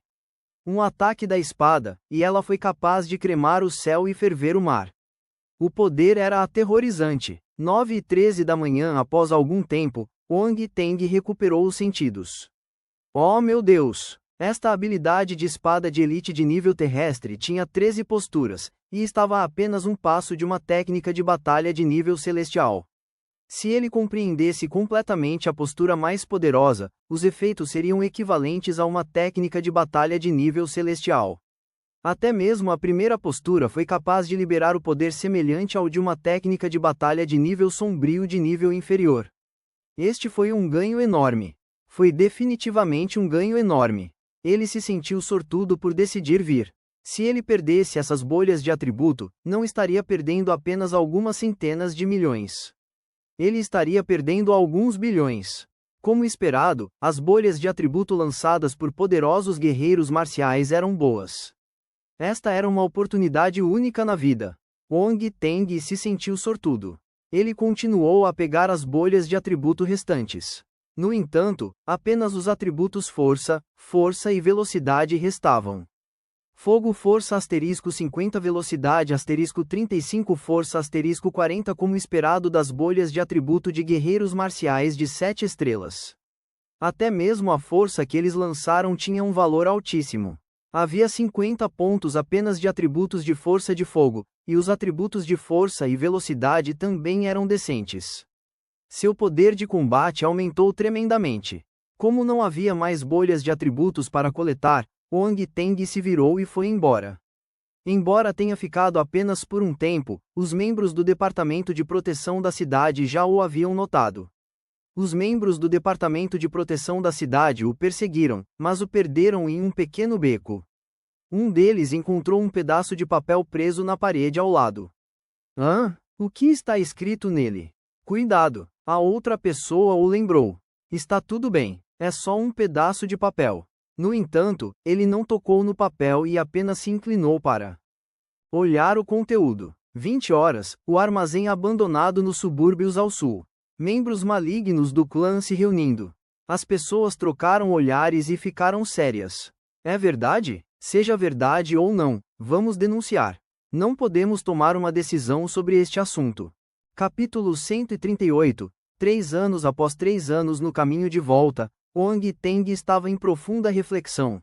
Um ataque da espada, e ela foi capaz de cremar o céu e ferver o mar. O poder era aterrorizante. 9h13 da manhã. Após algum tempo, Wang Teng recuperou os sentidos. Oh meu Deus! Esta habilidade de espada de elite de nível terrestre tinha 13 posturas, e estava a apenas um passo de uma técnica de batalha de nível celestial. Se ele compreendesse completamente a postura mais poderosa, os efeitos seriam equivalentes a uma técnica de batalha de nível celestial. Até mesmo a primeira postura foi capaz de liberar o poder semelhante ao de uma técnica de batalha de nível sombrio de nível inferior. Este foi um ganho enorme. Foi definitivamente um ganho enorme. Ele se sentiu sortudo por decidir vir. Se ele perdesse essas bolhas de atributo, não estaria perdendo apenas algumas centenas de milhões. Ele estaria perdendo alguns bilhões. Como esperado, as bolhas de atributo lançadas por poderosos guerreiros marciais eram boas. Esta era uma oportunidade única na vida. Wong Teng se sentiu sortudo. Ele continuou a pegar as bolhas de atributo restantes. No entanto, apenas os atributos força, força e velocidade restavam. Fogo força asterisco 50 velocidade asterisco 35 força asterisco 40 como esperado das bolhas de atributo de guerreiros marciais de 7 estrelas. Até mesmo a força que eles lançaram tinha um valor altíssimo. Havia 50 pontos apenas de atributos de força de fogo, e os atributos de força e velocidade também eram decentes. Seu poder de combate aumentou tremendamente. Como não havia mais bolhas de atributos para coletar, Wong Teng se virou e foi embora. Embora tenha ficado apenas por um tempo, os membros do Departamento de Proteção da cidade já o haviam notado. Os membros do Departamento de Proteção da cidade o perseguiram, mas o perderam em um pequeno beco. Um deles encontrou um pedaço de papel preso na parede ao lado. O que está escrito nele? Cuidado! A outra pessoa o lembrou. Está tudo bem, é só um pedaço de papel. No entanto, ele não tocou no papel e apenas se inclinou para olhar o conteúdo. 20 horas, o armazém abandonado nos subúrbios ao sul. Membros malignos do clã se reunindo. As pessoas trocaram olhares e ficaram sérias. É verdade? Seja verdade ou não, vamos denunciar. Não podemos tomar uma decisão sobre este assunto. Capítulo 138. 3 anos após 3 anos no caminho de volta, Wong Teng estava em profunda reflexão.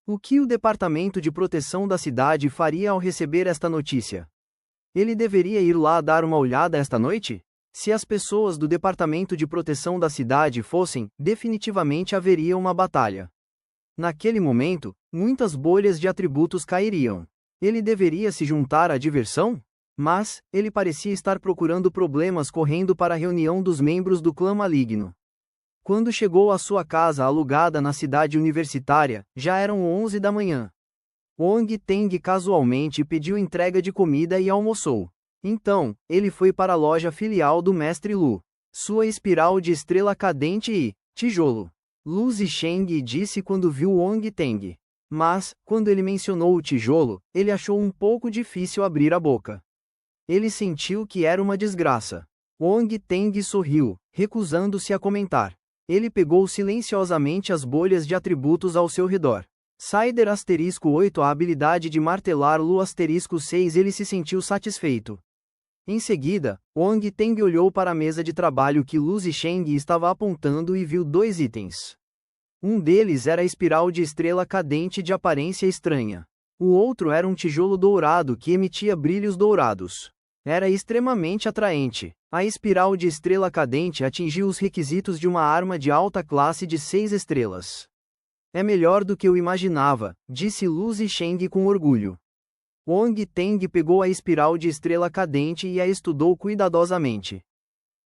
O que o Departamento de Proteção da cidade faria ao receber esta notícia? Ele deveria ir lá dar uma olhada esta noite? Se as pessoas do Departamento de Proteção da cidade fossem, definitivamente haveria uma batalha. Naquele momento, muitas bolhas de atributos cairiam. Ele deveria se juntar à diversão? Mas, ele parecia estar procurando problemas correndo para a reunião dos membros do clã maligno. Quando chegou à sua casa alugada na cidade universitária, já eram 11 da manhã. Wong Teng casualmente pediu entrega de comida e almoçou. Então, ele foi para a loja filial do Mestre Lu. Sua espiral de estrela cadente e tijolo. Lu Zisheng disse quando viu Wong Teng. Mas, quando ele mencionou o tijolo, ele achou um pouco difícil abrir a boca. Ele sentiu que era uma desgraça. Wong Teng sorriu, recusando-se a comentar. Ele pegou silenciosamente as bolhas de atributos ao seu redor. Cider asterisco 8 a habilidade de martelar Lu asterisco 6 ele se sentiu satisfeito. Em seguida, Wong Teng olhou para a mesa de trabalho que Lu Zisheng estava apontando e viu 2 itens. Um deles era a espiral de estrela cadente de aparência estranha. O outro era um tijolo dourado que emitia brilhos dourados. Era extremamente atraente. A espiral de estrela cadente atingiu os requisitos de uma arma de alta classe de 6 estrelas. É melhor do que eu imaginava, disse Lu Zisheng com orgulho. Wong Teng pegou a espiral de estrela cadente e a estudou cuidadosamente.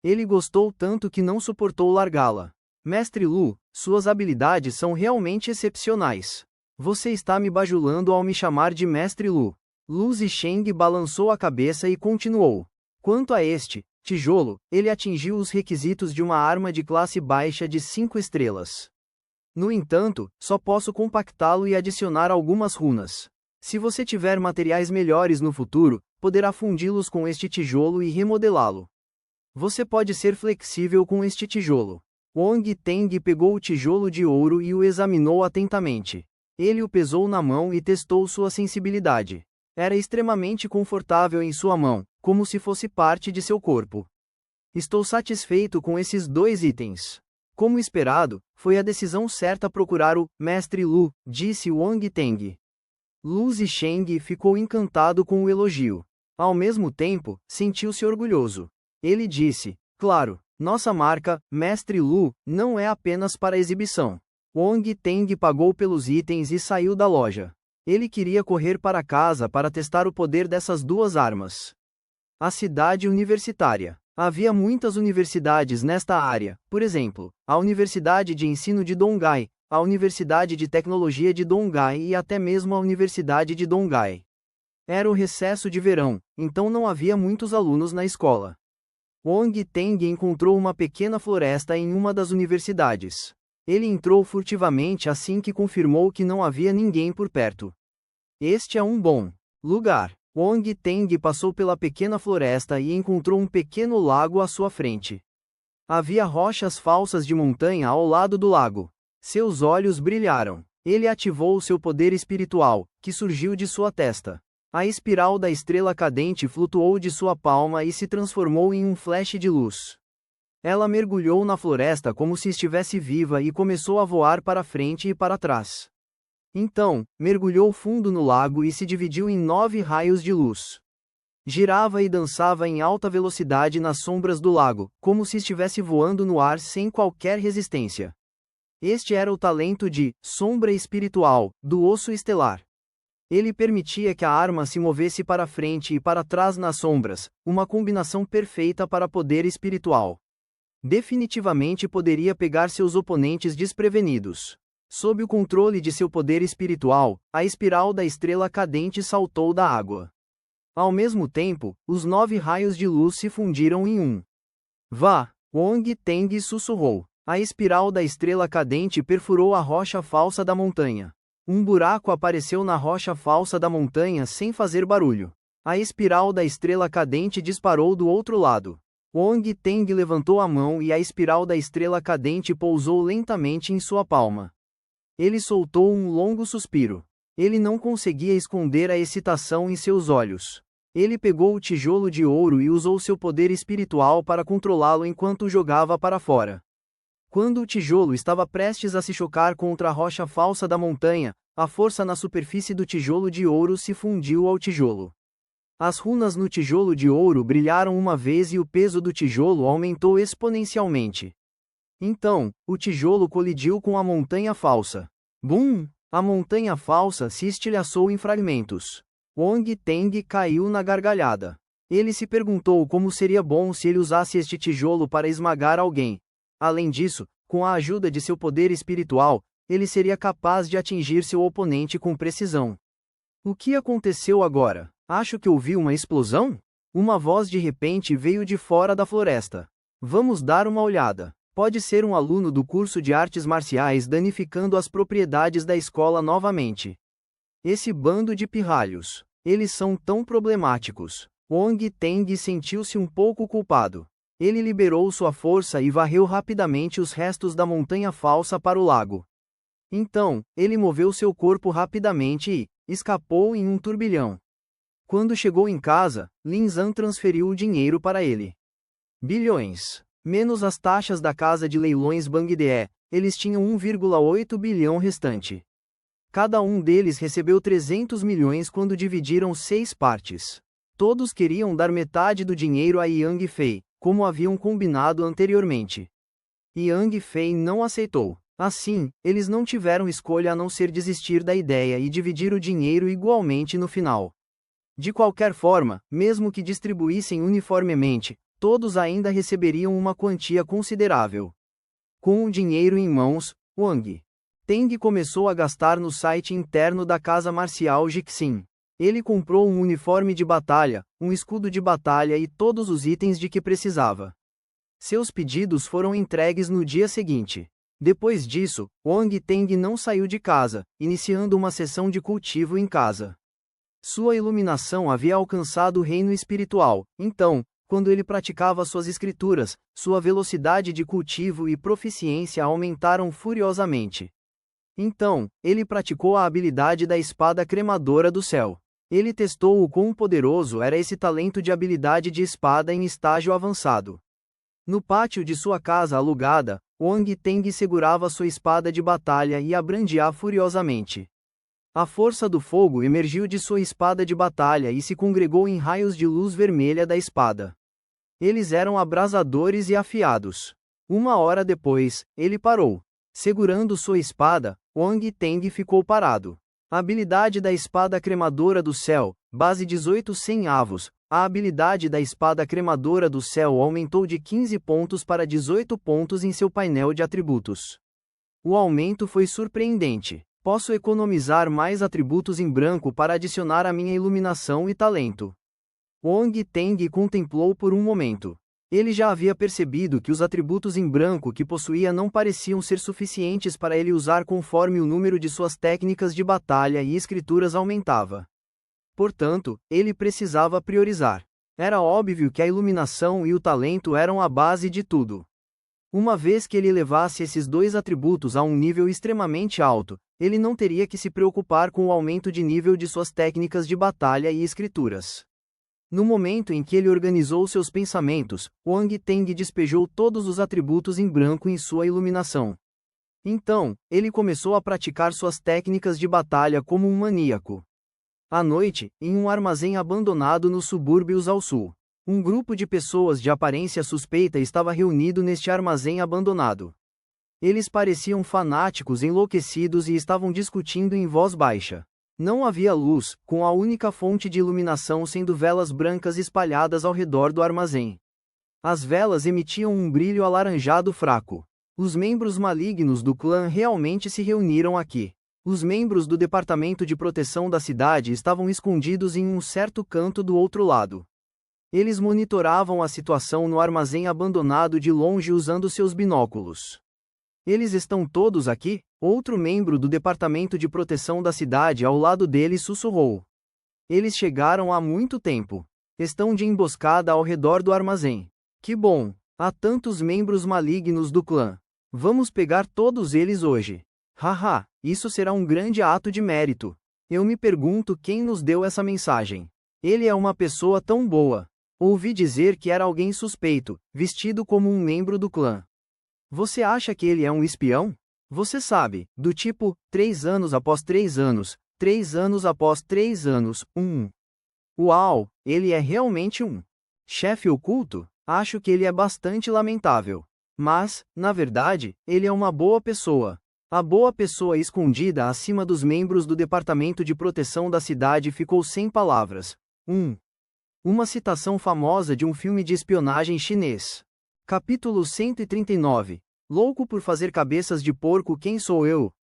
Ele gostou tanto que não suportou largá-la. Mestre Lu, suas habilidades são realmente excepcionais. Você está me bajulando ao me chamar de Mestre Lu. Lu Zisheng balançou a cabeça e continuou. Quanto a este tijolo, ele atingiu os requisitos de uma arma de classe baixa de 5 estrelas. No entanto, só posso compactá-lo e adicionar algumas runas. Se você tiver materiais melhores no futuro, poderá fundi-los com este tijolo e remodelá-lo. Você pode ser flexível com este tijolo. Wong Teng pegou o tijolo de ouro e o examinou atentamente. Ele o pesou na mão e testou sua sensibilidade. Era extremamente confortável em sua mão, como se fosse parte de seu corpo. Estou satisfeito com esses 2 itens. Como esperado, foi a decisão certa procurar o Mestre Lu, disse Wong Teng. Lu Zisheng ficou encantado com o elogio. Ao mesmo tempo, sentiu-se orgulhoso. Ele disse, claro, nossa marca, Mestre Lu, não é apenas para exibição. Wong Teng pagou pelos itens e saiu da loja. Ele queria correr para casa para testar o poder dessas 2 armas. A cidade universitária. Havia muitas universidades nesta área, por exemplo, a Universidade de Ensino de Dongai, a Universidade de Tecnologia de Donghai e até mesmo a Universidade de Donghai. Era o recesso de verão, então não havia muitos alunos na escola. Wang Teng encontrou uma pequena floresta em uma das universidades. Ele entrou furtivamente assim que confirmou que não havia ninguém por perto. Este é um bom lugar. Wang Teng passou pela pequena floresta e encontrou um pequeno lago à sua frente. Havia rochas falsas de montanha ao lado do lago. Seus olhos brilharam. Ele ativou seu poder espiritual, que surgiu de sua testa. A espiral da estrela cadente flutuou de sua palma e se transformou em um flash de luz. Ela mergulhou na floresta como se estivesse viva e começou a voar para frente e para trás. Então, mergulhou fundo no lago e se dividiu em 9 raios de luz. Girava e dançava em alta velocidade nas sombras do lago, como se estivesse voando no ar sem qualquer resistência. Este era o talento de sombra espiritual do osso estelar. Ele permitia que a arma se movesse para frente e para trás nas sombras, uma combinação perfeita para poder espiritual. Definitivamente poderia pegar seus oponentes desprevenidos. Sob o controle de seu poder espiritual, a espiral da estrela cadente saltou da água. Ao mesmo tempo, os 9 raios de luz se fundiram em um. Vá! Wang Teng sussurrou. A espiral da estrela cadente perfurou a rocha falsa da montanha. Um buraco apareceu na rocha falsa da montanha sem fazer barulho. A espiral da estrela cadente disparou do outro lado. Wang Teng levantou a mão e a espiral da estrela cadente pousou lentamente em sua palma. Ele soltou um longo suspiro. Ele não conseguia esconder a excitação em seus olhos. Ele pegou o tijolo de ouro e usou seu poder espiritual para controlá-lo enquanto o jogava para fora. Quando o tijolo estava prestes a se chocar contra a rocha falsa da montanha, a força na superfície do tijolo de ouro se fundiu ao tijolo. As runas no tijolo de ouro brilharam uma vez e o peso do tijolo aumentou exponencialmente. Então, o tijolo colidiu com a montanha falsa. Bum! A montanha falsa se estilhaçou em fragmentos. Wang Teng caiu na gargalhada. Ele se perguntou como seria bom se ele usasse este tijolo para esmagar alguém. Além disso, com a ajuda de seu poder espiritual, ele seria capaz de atingir seu oponente com precisão. O que aconteceu agora? Acho que ouvi uma explosão? Uma voz de repente veio de fora da floresta. Vamos dar uma olhada. Pode ser um aluno do curso de artes marciais danificando as propriedades da escola novamente. Esse bando de pirralhos. Eles são tão problemáticos. Wang Teng sentiu-se um pouco culpado. Ele liberou sua força e varreu rapidamente os restos da montanha falsa para o lago. Então, ele moveu seu corpo rapidamente e escapou em um turbilhão. Quando chegou em casa, Lin Zhan transferiu o dinheiro para ele. Bilhões. Menos as taxas da casa de leilões Bangde, eles tinham 1,8 bilhão restante. Cada um deles recebeu 300 milhões quando dividiram 6 partes. Todos queriam dar metade do dinheiro a Yang Fei, como haviam combinado anteriormente. Yang Fei não aceitou. Assim, eles não tiveram escolha a não ser desistir da ideia e dividir o dinheiro igualmente no final. De qualquer forma, mesmo que distribuíssem uniformemente, todos ainda receberiam uma quantia considerável. Com o dinheiro em mãos, Wang Teng começou a gastar no site interno da casa marcial Jixin. Ele comprou um uniforme de batalha, um escudo de batalha e todos os itens de que precisava. Seus pedidos foram entregues no dia seguinte. Depois disso, Wang Teng não saiu de casa, iniciando uma sessão de cultivo em casa. Sua iluminação havia alcançado o reino espiritual, então, quando ele praticava suas escrituras, sua velocidade de cultivo e proficiência aumentaram furiosamente. Então, ele praticou a habilidade da espada cremadora do céu. Ele testou o quão poderoso era esse talento de habilidade de espada em estágio avançado. No pátio de sua casa alugada, Wang Teng segurava sua espada de batalha e a brandia furiosamente. A força do fogo emergiu de sua espada de batalha e se congregou em raios de luz vermelha da espada. Eles eram abrasadores e afiados. 1 hora depois, ele parou. Segurando sua espada, Wang Teng ficou parado. A habilidade da espada cremadora do céu, base 18 avos. A habilidade da espada cremadora do céu aumentou de 15 pontos para 18 pontos em seu painel de atributos. O aumento foi surpreendente. Posso economizar mais atributos em branco para adicionar à minha iluminação e talento. Wong Teng contemplou por um momento. Ele já havia percebido que os atributos em branco que possuía não pareciam ser suficientes para ele usar conforme o número de suas técnicas de batalha e escrituras aumentava. Portanto, ele precisava priorizar. Era óbvio que a iluminação e o talento eram a base de tudo. Uma vez que ele levasse esses dois atributos a um nível extremamente alto, ele não teria que se preocupar com o aumento de nível de suas técnicas de batalha e escrituras. No momento em que ele organizou seus pensamentos, Wang Teng despejou todos os atributos em branco em sua iluminação. Então, ele começou a praticar suas técnicas de batalha como um maníaco. À noite, em um armazém abandonado nos subúrbios ao sul, um grupo de pessoas de aparência suspeita estava reunido neste armazém abandonado. Eles pareciam fanáticos enlouquecidos e estavam discutindo em voz baixa. Não havia luz, com a única fonte de iluminação sendo velas brancas espalhadas ao redor do armazém. As velas emitiam um brilho alaranjado fraco. Os membros malignos do clã realmente se reuniram aqui. Os membros do Departamento de Proteção da cidade estavam escondidos em um certo canto do outro lado. Eles monitoravam a situação no armazém abandonado de longe usando seus binóculos. Eles estão todos aqui? Outro membro do Departamento de Proteção da cidade ao lado dele sussurrou. Eles chegaram há muito tempo. Estão de emboscada ao redor do armazém. Que bom! Há tantos membros malignos do clã. Vamos pegar todos eles hoje. Haha, isso será um grande ato de mérito. Eu me pergunto quem nos deu essa mensagem. Ele é uma pessoa tão boa. Ouvi dizer que era alguém suspeito, vestido como um membro do clã. Você acha que ele é um espião? Você sabe, do tipo, 3 anos após 3 anos, 3 anos após 3 anos, Uau, ele é realmente um chefe oculto? Acho que ele é bastante lamentável. Mas, na verdade, ele é uma boa pessoa. A boa pessoa escondida acima dos membros do Departamento de Proteção da cidade ficou sem palavras. Uma citação famosa de um filme de espionagem chinês. Capítulo 139. Louco por fazer cabeças de porco, quem sou eu?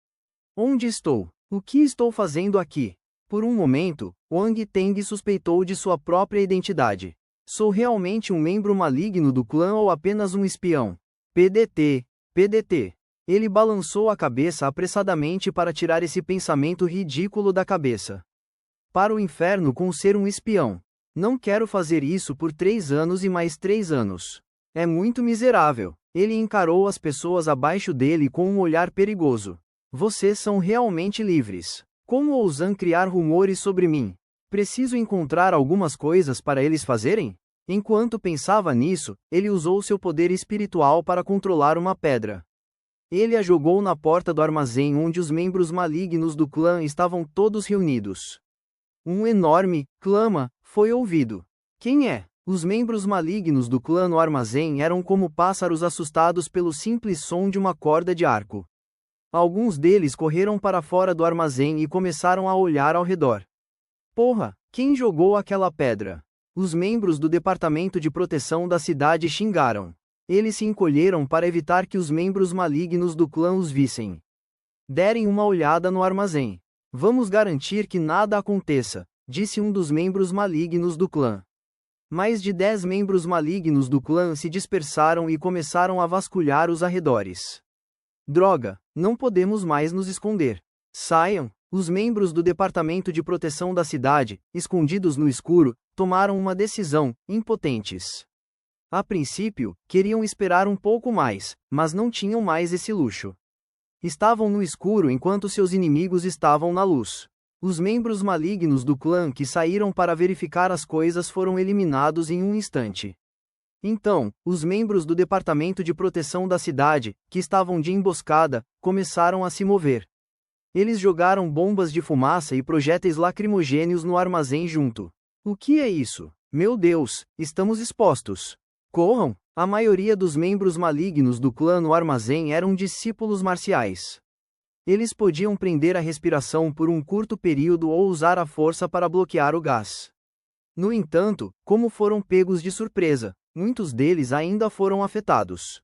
Onde estou? O que estou fazendo aqui? Por um momento, Wang Teng suspeitou de sua própria identidade. Sou realmente um membro maligno do clã ou apenas um espião? PDT. Ele balançou a cabeça apressadamente para tirar esse pensamento ridículo da cabeça. Para o inferno com ser um espião. Não quero fazer isso por 3 anos e mais 3 anos. É muito miserável. Ele encarou as pessoas abaixo dele com um olhar perigoso. Vocês são realmente livres. Como ousam criar rumores sobre mim? Preciso encontrar algumas coisas para eles fazerem? Enquanto pensava nisso, ele usou seu poder espiritual para controlar uma pedra. Ele a jogou na porta do armazém onde os membros malignos do clã estavam todos reunidos. Um enorme clama foi ouvido. Quem é? Os membros malignos do clã no armazém eram como pássaros assustados pelo simples som de uma corda de arco. Alguns deles correram para fora do armazém e começaram a olhar ao redor. Porra, quem jogou aquela pedra? Os membros do Departamento de Proteção da cidade xingaram. Eles se encolheram para evitar que os membros malignos do clã os vissem. Derem uma olhada no armazém. Vamos garantir que nada aconteça, disse um dos membros malignos do clã. Mais de 10 membros malignos do clã se dispersaram e começaram a vasculhar os arredores. Droga, não podemos mais nos esconder. Saiam! Os membros do Departamento de Proteção da cidade, escondidos no escuro, tomaram uma decisão, impotentes. A princípio, queriam esperar um pouco mais, mas não tinham mais esse luxo. Estavam no escuro enquanto seus inimigos estavam na luz. Os membros malignos do clã que saíram para verificar as coisas foram eliminados em um instante. Então, os membros do Departamento de Proteção da cidade, que estavam de emboscada, começaram a se mover. Eles jogaram bombas de fumaça e projéteis lacrimogêneos no armazém junto. O que é isso? Meu Deus, estamos expostos. Corram! A maioria dos membros malignos do clã no armazém eram discípulos marciais. Eles podiam prender a respiração por um curto período ou usar a força para bloquear o gás. No entanto, como foram pegos de surpresa, muitos deles ainda foram afetados.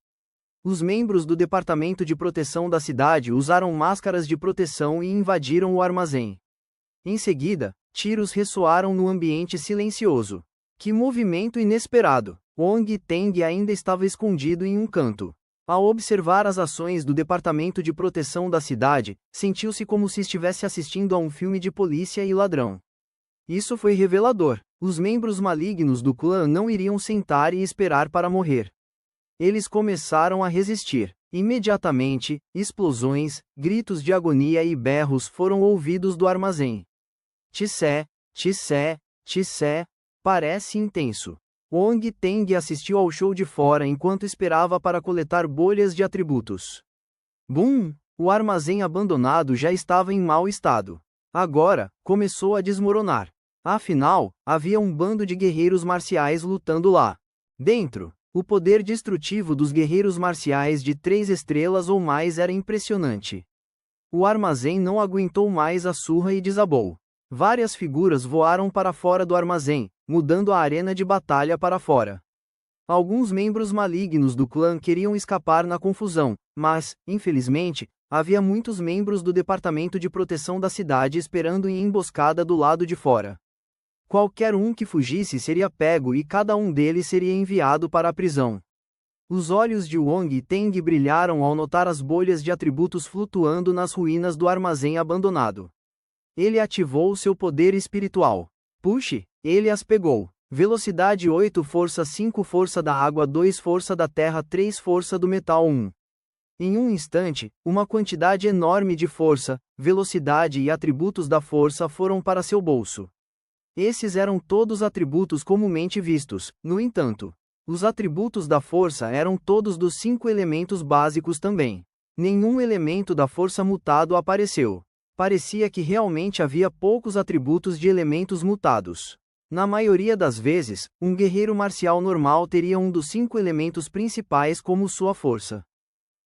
Os membros do Departamento de Proteção da cidade usaram máscaras de proteção e invadiram o armazém. Em seguida, tiros ressoaram no ambiente silencioso. Que movimento inesperado! Wong Teng ainda estava escondido em um canto. Ao observar as ações do Departamento de Proteção da cidade, sentiu-se como se estivesse assistindo a um filme de polícia e ladrão. Isso foi revelador. Os membros malignos do clã não iriam sentar e esperar para morrer. Eles começaram a resistir. Imediatamente, explosões, gritos de agonia e berros foram ouvidos do armazém. Tissé, tissé, tissé, parece intenso. Wong Teng assistiu ao show de fora enquanto esperava para coletar bolhas de atributos. Bum! O armazém abandonado já estava em mau estado. Agora, começou a desmoronar. Afinal, havia um bando de guerreiros marciais lutando lá. Dentro, o poder destrutivo dos guerreiros marciais de 3 estrelas ou mais era impressionante. O armazém não aguentou mais a surra e desabou. Várias figuras voaram para fora do armazém, mudando a arena de batalha para fora. Alguns membros malignos do clã queriam escapar na confusão, mas, infelizmente, havia muitos membros do Departamento de Proteção da cidade esperando em emboscada do lado de fora. Qualquer um que fugisse seria pego e cada um deles seria enviado para a prisão. Os olhos de Wong Teng brilharam ao notar as bolhas de atributos flutuando nas ruínas do armazém abandonado. Ele ativou seu poder espiritual. Puxe, ele as pegou. Velocidade 8 força 5 força da água 2 força da terra 3 força do metal 1. Em um instante, uma quantidade enorme de força, velocidade e atributos da força foram para seu bolso. Esses eram todos atributos comumente vistos, no entanto. Os atributos da força eram todos dos 5 elementos básicos também. Nenhum elemento da força mutado apareceu. Parecia que realmente havia poucos atributos de elementos mutados. Na maioria das vezes, um guerreiro marcial normal teria um dos 5 elementos principais como sua força.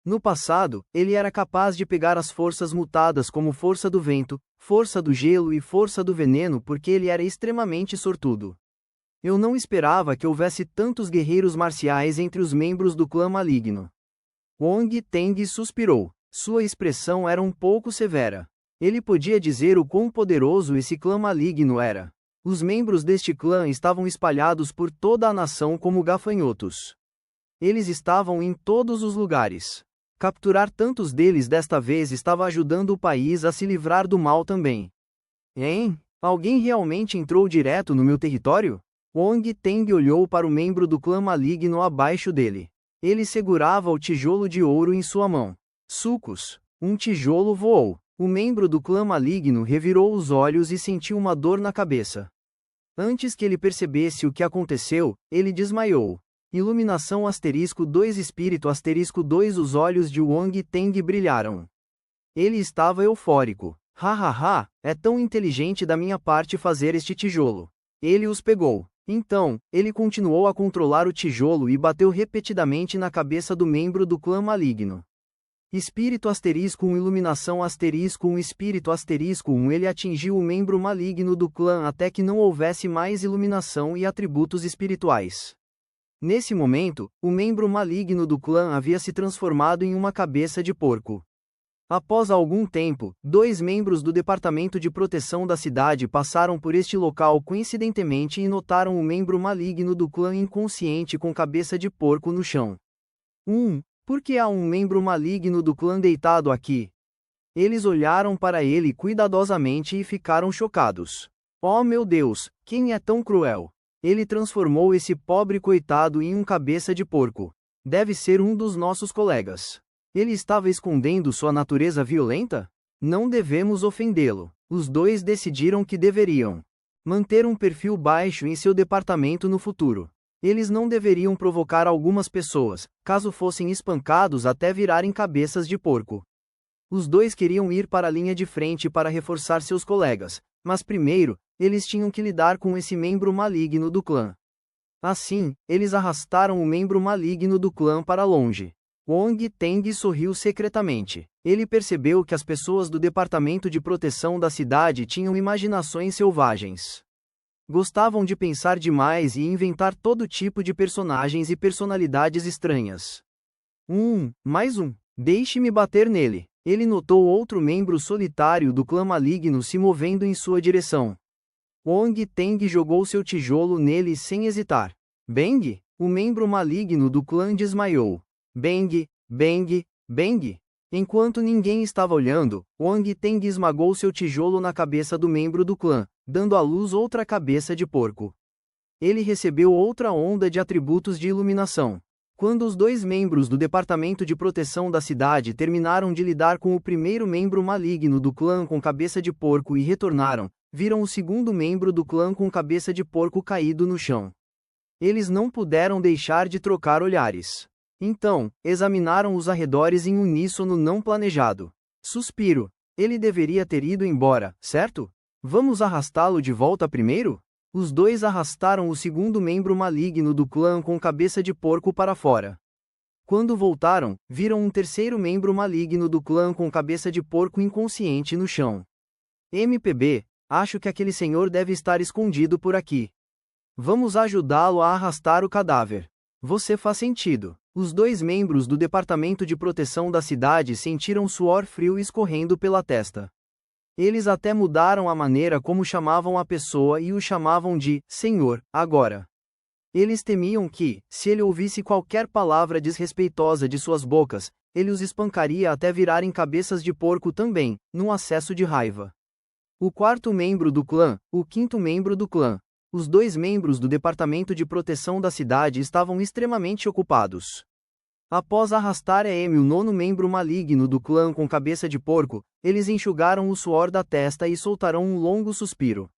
No passado, ele era capaz de pegar as forças mutadas como força do vento, força do gelo e força do veneno porque ele era extremamente sortudo. Eu não esperava que houvesse tantos guerreiros marciais entre os membros do clã maligno. Wong Teng suspirou. Sua expressão era um pouco severa. Ele podia dizer o quão poderoso esse clã maligno era. Os membros deste clã estavam espalhados por toda a nação como gafanhotos. Eles estavam em todos os lugares. Capturar tantos deles desta vez estava ajudando o país a se livrar do mal também. Hein? Alguém realmente entrou direto no meu território? Wong Teng olhou para o membro do clã maligno abaixo dele. Ele segurava o tijolo de ouro em sua mão. Sucos! Um tijolo voou. O membro do clã maligno revirou os olhos e sentiu uma dor na cabeça. Antes que ele percebesse o que aconteceu, ele desmaiou. Iluminação *2 Espírito *2 Os olhos de Wong Teng brilharam. Ele estava eufórico. Hahaha, é tão inteligente da minha parte fazer este tijolo. Ele os pegou. Então, ele continuou a controlar o tijolo e bateu repetidamente na cabeça do membro do clã maligno. Espírito *1 Iluminação *1 Espírito *1 Ele atingiu o membro maligno do clã até que não houvesse mais iluminação e atributos espirituais. Nesse momento, o membro maligno do clã havia se transformado em uma cabeça de porco. Após algum tempo, 2 membros do Departamento de Proteção da cidade passaram por este local coincidentemente e notaram o membro maligno do clã inconsciente com cabeça de porco no chão. Por que há um membro maligno do clã deitado aqui? Eles olharam para ele cuidadosamente e ficaram chocados. Oh meu Deus, quem é tão cruel? Ele transformou esse pobre coitado em um cabeça de porco. Deve ser um dos nossos colegas. Ele estava escondendo sua natureza violenta? Não devemos ofendê-lo. Os 2 decidiram que deveriam manter um perfil baixo em seu departamento no futuro. Eles não deveriam provocar algumas pessoas, caso fossem espancados até virarem cabeças de porco. Os 2 queriam ir para a linha de frente para reforçar seus colegas, mas primeiro, eles tinham que lidar com esse membro maligno do clã. Assim, eles arrastaram o membro maligno do clã para longe. Wong Teng sorriu secretamente. Ele percebeu que as pessoas do Departamento de Proteção da cidade tinham imaginações selvagens. Gostavam de pensar demais e inventar todo tipo de personagens e personalidades estranhas. Mais um. Deixe-me bater nele. Ele notou outro membro solitário do clã maligno se movendo em sua direção. Wong Teng jogou seu tijolo nele sem hesitar. Bang! O membro maligno do clã desmaiou. Bang! Bang! Bang! Enquanto ninguém estava olhando, Wong Teng esmagou seu tijolo na cabeça do membro do clã, dando à luz outra cabeça de porco. Ele recebeu outra onda de atributos de iluminação. Quando os dois membros do Departamento de Proteção da cidade terminaram de lidar com o primeiro membro maligno do clã com cabeça de porco e retornaram, viram o segundo membro do clã com cabeça de porco caído no chão. Eles não puderam deixar de trocar olhares. Então, examinaram os arredores em uníssono não planejado. Suspiro. Ele deveria ter ido embora, certo? Vamos arrastá-lo de volta primeiro? Os dois arrastaram o segundo membro maligno do clã com cabeça de porco para fora. Quando voltaram, viram um terceiro membro maligno do clã com cabeça de porco inconsciente no chão. MPB, acho que aquele senhor deve estar escondido por aqui. Vamos ajudá-lo a arrastar o cadáver. Você faz sentido. Os dois membros do Departamento de Proteção da cidade sentiram suor frio escorrendo pela testa. Eles até mudaram a maneira como chamavam a pessoa e o chamavam de Senhor, agora. Eles temiam que, se ele ouvisse qualquer palavra desrespeitosa de suas bocas, ele os espancaria até virarem cabeças de porco também, num acesso de raiva. O quarto membro do clã, o quinto membro do clã. Os dois membros do Departamento de Proteção da cidade estavam extremamente ocupados. Após arrastar o nono membro maligno do clã com cabeça de porco, eles enxugaram o suor da testa e soltaram um longo suspiro.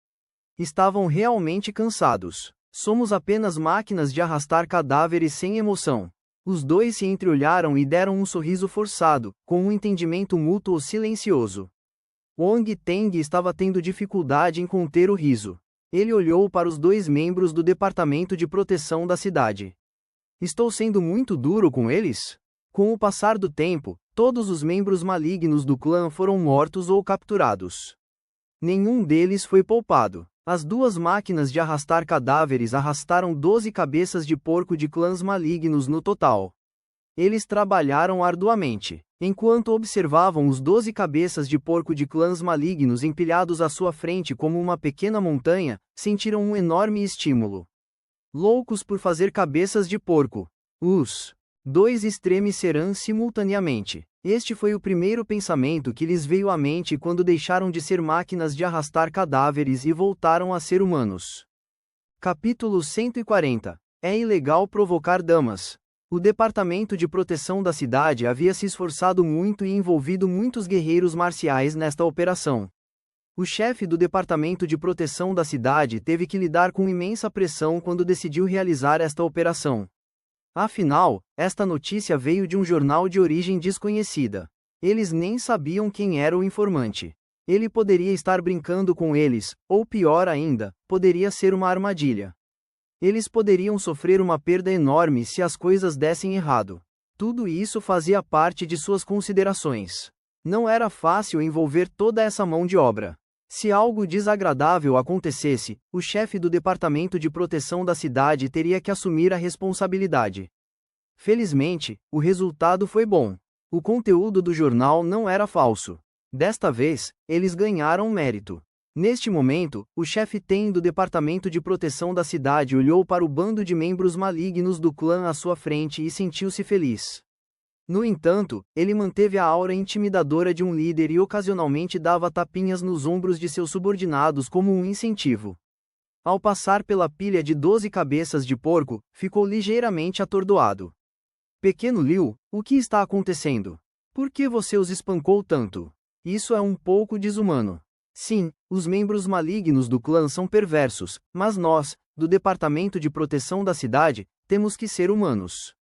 Estavam realmente cansados. Somos apenas máquinas de arrastar cadáveres sem emoção. Os dois se entreolharam e deram um sorriso forçado, com um entendimento mútuo silencioso. Wong Teng estava tendo dificuldade em conter o riso. Ele olhou para os dois membros do Departamento de Proteção da cidade. Estou sendo muito duro com eles? Com o passar do tempo, todos os membros malignos do clã foram mortos ou capturados. Nenhum deles foi poupado. As duas máquinas de arrastar cadáveres arrastaram 12 cabeças de porco de clãs malignos no total. Eles trabalharam arduamente. Enquanto observavam os 12 cabeças de porco de clãs malignos empilhados à sua frente como uma pequena montanha, sentiram um enorme estímulo. Loucos por fazer cabeças de porco. Os dois estremecerão simultaneamente. Este foi o primeiro pensamento que lhes veio à mente quando deixaram de ser máquinas de arrastar cadáveres e voltaram a ser humanos. Capítulo 140. É ilegal provocar damas. O Departamento de Proteção da cidade havia se esforçado muito e envolvido muitos guerreiros marciais nesta operação. O chefe do Departamento de Proteção da cidade teve que lidar com imensa pressão quando decidiu realizar esta operação. Afinal, esta notícia veio de um jornal de origem desconhecida. Eles nem sabiam quem era o informante. Ele poderia estar brincando com eles, ou pior ainda, poderia ser uma armadilha. Eles poderiam sofrer uma perda enorme se as coisas dessem errado. Tudo isso fazia parte de suas considerações. Não era fácil envolver toda essa mão de obra. Se algo desagradável acontecesse, o chefe do Departamento de Proteção da cidade teria que assumir a responsabilidade. Felizmente, o resultado foi bom. O conteúdo do jornal não era falso. Desta vez, eles ganharam mérito. Neste momento, o chefe Ten do Departamento de Proteção da cidade olhou para o bando de membros malignos do clã à sua frente e sentiu-se feliz. No entanto, ele manteve a aura intimidadora de um líder e ocasionalmente dava tapinhas nos ombros de seus subordinados como um incentivo. Ao passar pela pilha de 12 cabeças de porco, ficou ligeiramente atordoado. Pequeno Liu, o que está acontecendo? Por que você os espancou tanto? Isso é um pouco desumano. Sim, os membros malignos do clã são perversos, mas nós, do Departamento de Proteção da cidade, temos que ser humanos.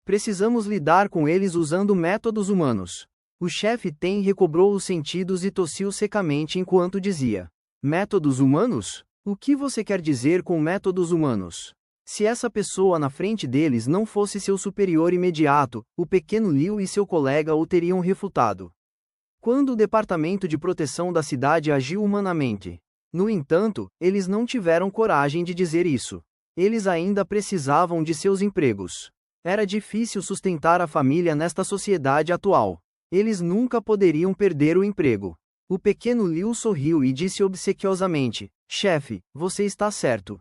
Precisamos lidar com eles usando métodos humanos. O chefe Ten recobrou os sentidos e tossiu secamente enquanto dizia: métodos humanos? O que você quer dizer com métodos humanos? Se essa pessoa na frente deles não fosse seu superior imediato, o pequeno Liu e seu colega o teriam refutado. Quando o Departamento de Proteção da cidade agiu humanamente. No entanto, eles não tiveram coragem de dizer isso. Eles ainda precisavam de seus empregos. Era difícil sustentar a família nesta sociedade atual. Eles nunca poderiam perder o emprego. O pequeno Liu sorriu e disse obsequiosamente: chefe, você está certo.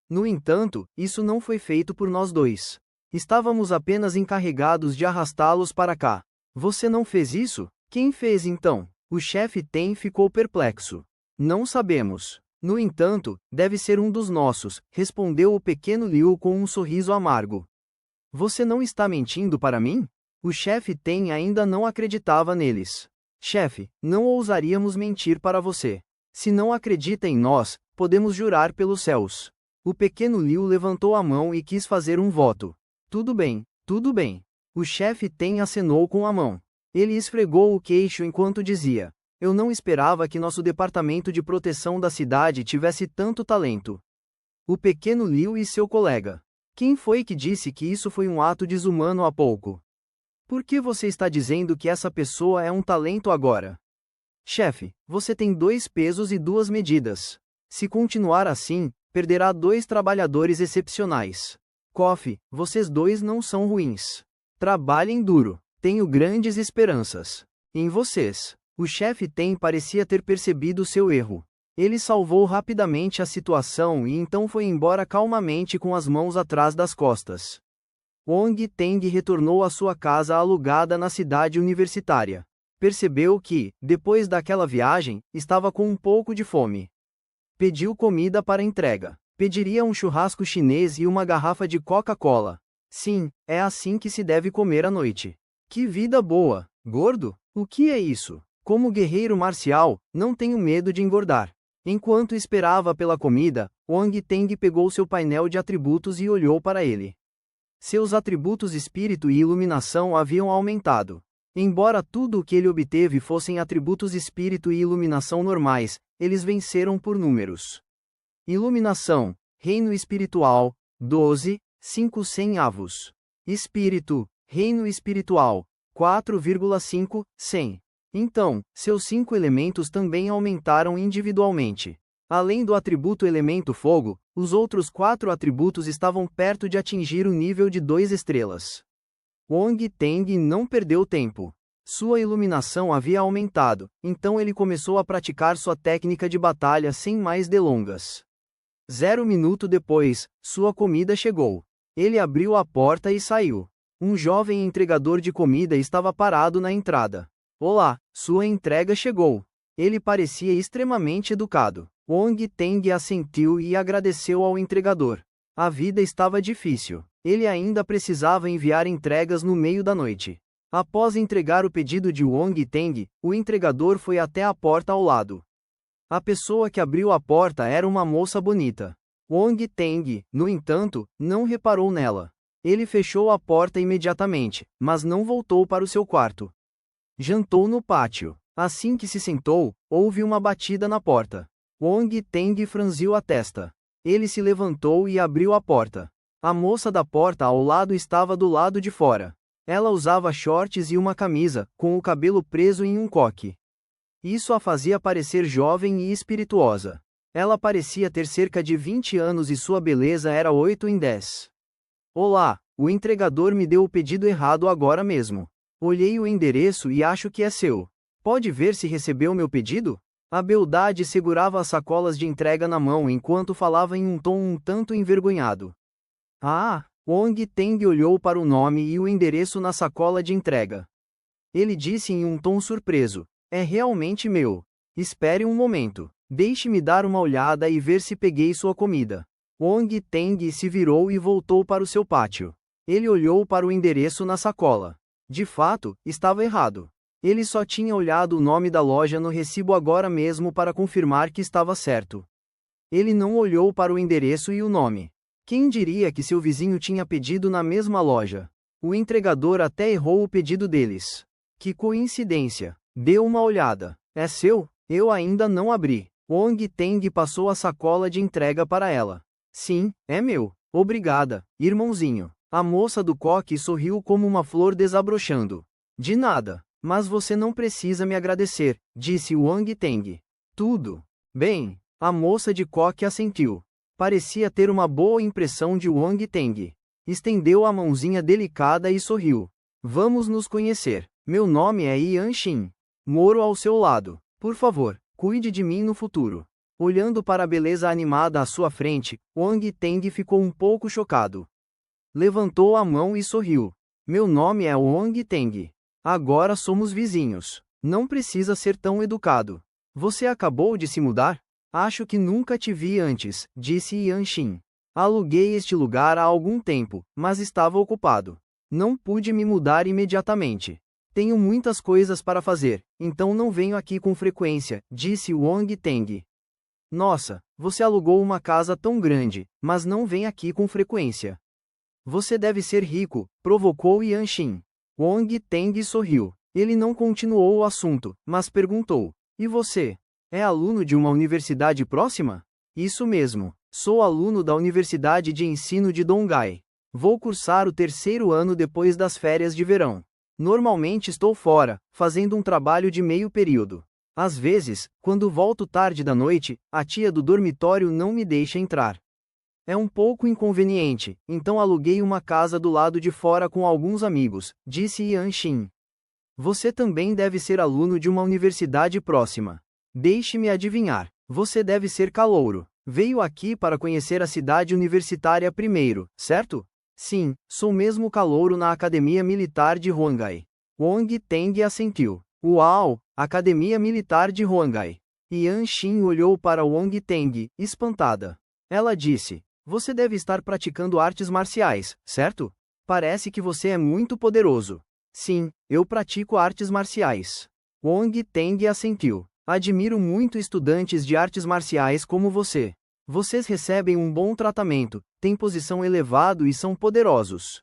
No entanto, isso não foi feito por nós dois. Estávamos apenas encarregados de arrastá-los para cá. Você não fez isso? Quem fez então? O chefe Ten ficou perplexo. Não sabemos. No entanto, deve ser um dos nossos, respondeu o pequeno Liu com um sorriso amargo. Você não está mentindo para mim? O chefe Ten ainda não acreditava neles. Chefe, não ousaríamos mentir para você. Se não acredita em nós, podemos jurar pelos céus. O pequeno Liu levantou a mão e quis fazer um voto. Tudo bem, tudo bem. O chefe Ten acenou com a mão. Ele esfregou o queixo enquanto dizia: eu não esperava que nosso departamento de proteção da cidade tivesse tanto talento. O pequeno Liu e seu colega. Quem foi que disse que isso foi um ato desumano há pouco? Por que você está dizendo que essa pessoa é um talento agora? Chefe, você tem 2 pesos e 2 medidas. Se continuar assim, perderá 2 trabalhadores excepcionais. Coffee, vocês 2 não são ruins. Trabalhem duro. Tenho grandes esperanças. Em vocês. O chefe Ten parecia ter percebido seu erro. Ele salvou rapidamente a situação e então foi embora calmamente com as mãos atrás das costas. Wong Teng retornou à sua casa alugada na cidade universitária. Percebeu que, depois daquela viagem, estava com um pouco de fome. Pediu comida para entrega. Pediria um churrasco chinês e uma garrafa de Coca-Cola. Sim, é assim que se deve comer à noite. Que vida boa! Gordo? O que é isso? Como guerreiro marcial, não tenho medo de engordar. Enquanto esperava pela comida, Wang Teng pegou seu painel de atributos e olhou para ele. Seus atributos espírito e iluminação haviam aumentado. Embora tudo o que ele obteve fossem atributos espírito e iluminação normais, eles venceram por números. Iluminação, reino espiritual, 12, 500 avos. Espírito, reino espiritual, 4,5, 100. Então, seus 5 elementos também aumentaram individualmente. Além do atributo elemento fogo, os outros 4 atributos estavam perto de atingir o nível de 2 estrelas. Wong Teng não perdeu tempo. Sua iluminação havia aumentado, então ele começou a praticar sua técnica de batalha sem mais delongas. 0 minuto depois, sua comida chegou. Ele abriu a porta e saiu. Um jovem entregador de comida estava parado na entrada. Olá, sua entrega chegou. Ele parecia extremamente educado. Wong Teng assentiu e agradeceu ao entregador. A vida estava difícil. Ele ainda precisava enviar entregas no meio da noite. Após entregar o pedido de Wong Teng, o entregador foi até a porta ao lado. A pessoa que abriu a porta era uma moça bonita. Wong Teng, no entanto, não reparou nela. Ele fechou a porta imediatamente, mas não voltou para o seu quarto. Jantou no pátio. Assim que se sentou, houve uma batida na porta. Wong Teng franziu a testa. Ele se levantou e abriu a porta. A moça da porta ao lado estava do lado de fora. Ela usava shorts e uma camisa, com o cabelo preso em um coque. Isso a fazia parecer jovem e espirituosa. Ela parecia ter cerca de 20 anos e sua beleza era 8 em 10. Olá, o entregador me deu o pedido errado agora mesmo. Olhei o endereço e acho que é seu. Pode ver se recebeu meu pedido? A beldade segurava as sacolas de entrega na mão enquanto falava em um tom um tanto envergonhado. Ah! Wong Teng olhou para o nome e o endereço na sacola de entrega. Ele disse em um tom surpreso: é realmente meu. Espere um momento. Deixe-me dar uma olhada e ver se peguei sua comida. Wong Teng se virou e voltou para o seu pátio. Ele olhou para o endereço na sacola. De fato, estava errado. Ele só tinha olhado o nome da loja no recibo agora mesmo para confirmar que estava certo. Ele não olhou para o endereço e o nome. Quem diria que seu vizinho tinha pedido na mesma loja? O entregador até errou o pedido deles. Que coincidência! Dê uma olhada. É seu? Eu ainda não abri. Wong Teng passou a sacola de entrega para ela. Sim, é meu. Obrigada, irmãozinho. A moça do coque sorriu como uma flor desabrochando. De nada. Mas você não precisa me agradecer, disse Wong Teng. Tudo bem. A moça de coque assentiu. Parecia ter uma boa impressão de Wong Teng. Estendeu a mãozinha delicada e sorriu. Vamos nos conhecer. Meu nome é Yanshin. Moro ao seu lado. Por favor, cuide de mim no futuro. Olhando para a beleza animada à sua frente, Wang Teng ficou um pouco chocado. Levantou a mão e sorriu. Meu nome é Wang Teng. Agora somos vizinhos. Não precisa ser tão educado. Você acabou de se mudar? Acho que nunca te vi antes, disse Yanshin. Aluguei este lugar há algum tempo, mas estava ocupado. Não pude me mudar imediatamente. Tenho muitas coisas para fazer, então não venho aqui com frequência, disse Wang Teng. Nossa, você alugou uma casa tão grande, mas não vem aqui com frequência. Você deve ser rico, provocou Yanshin. Wang Teng sorriu. Ele não continuou o assunto, mas perguntou: E você? É aluno de uma universidade próxima? Isso mesmo, sou aluno da Universidade de Ensino de Donghai. Vou cursar o 3º ano depois das férias de verão. Normalmente estou fora, fazendo um trabalho de meio período. Às vezes, quando volto tarde da noite, a tia do dormitório não me deixa entrar. É um pouco inconveniente, então aluguei uma casa do lado de fora com alguns amigos, disse Yanshin. Você também deve ser aluno de uma universidade próxima. Deixe-me adivinhar, você deve ser calouro. Veio aqui para conhecer a cidade universitária primeiro, certo? Sim, sou mesmo calouro na Academia Militar de Huangai. Wang Teng assentiu. Uau, Academia Militar de Huangai. Yanshin olhou para Wang Teng, espantada. Ela disse: Você deve estar praticando artes marciais, certo? Parece que você é muito poderoso. Sim, eu pratico artes marciais. Wang Teng assentiu. Admiro muito estudantes de artes marciais como você. Vocês recebem um bom tratamento, têm posição elevada e são poderosos.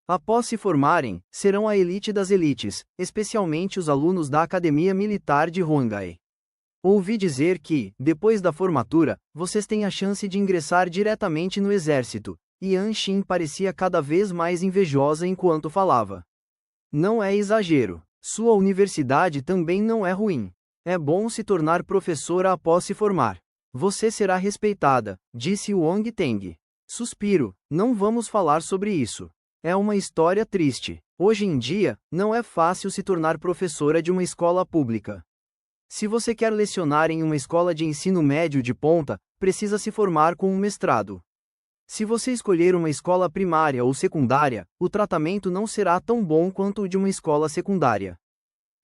Após se formarem, serão a elite das elites, especialmente os alunos da Academia Militar de Huangai. Ouvi dizer que, depois da formatura, vocês têm a chance de ingressar diretamente no exército, e Yanshin parecia cada vez mais invejosa enquanto falava. Não é exagero. Sua universidade também não é ruim. É bom se tornar professora após se formar. Você será respeitada, disse Wang Teng. Suspiro, não vamos falar sobre isso. É uma história triste. Hoje em dia, não é fácil se tornar professora de uma escola pública. Se você quer lecionar em uma escola de ensino médio de ponta, precisa se formar com um mestrado. Se você escolher uma escola primária ou secundária, o tratamento não será tão bom quanto o de uma escola secundária.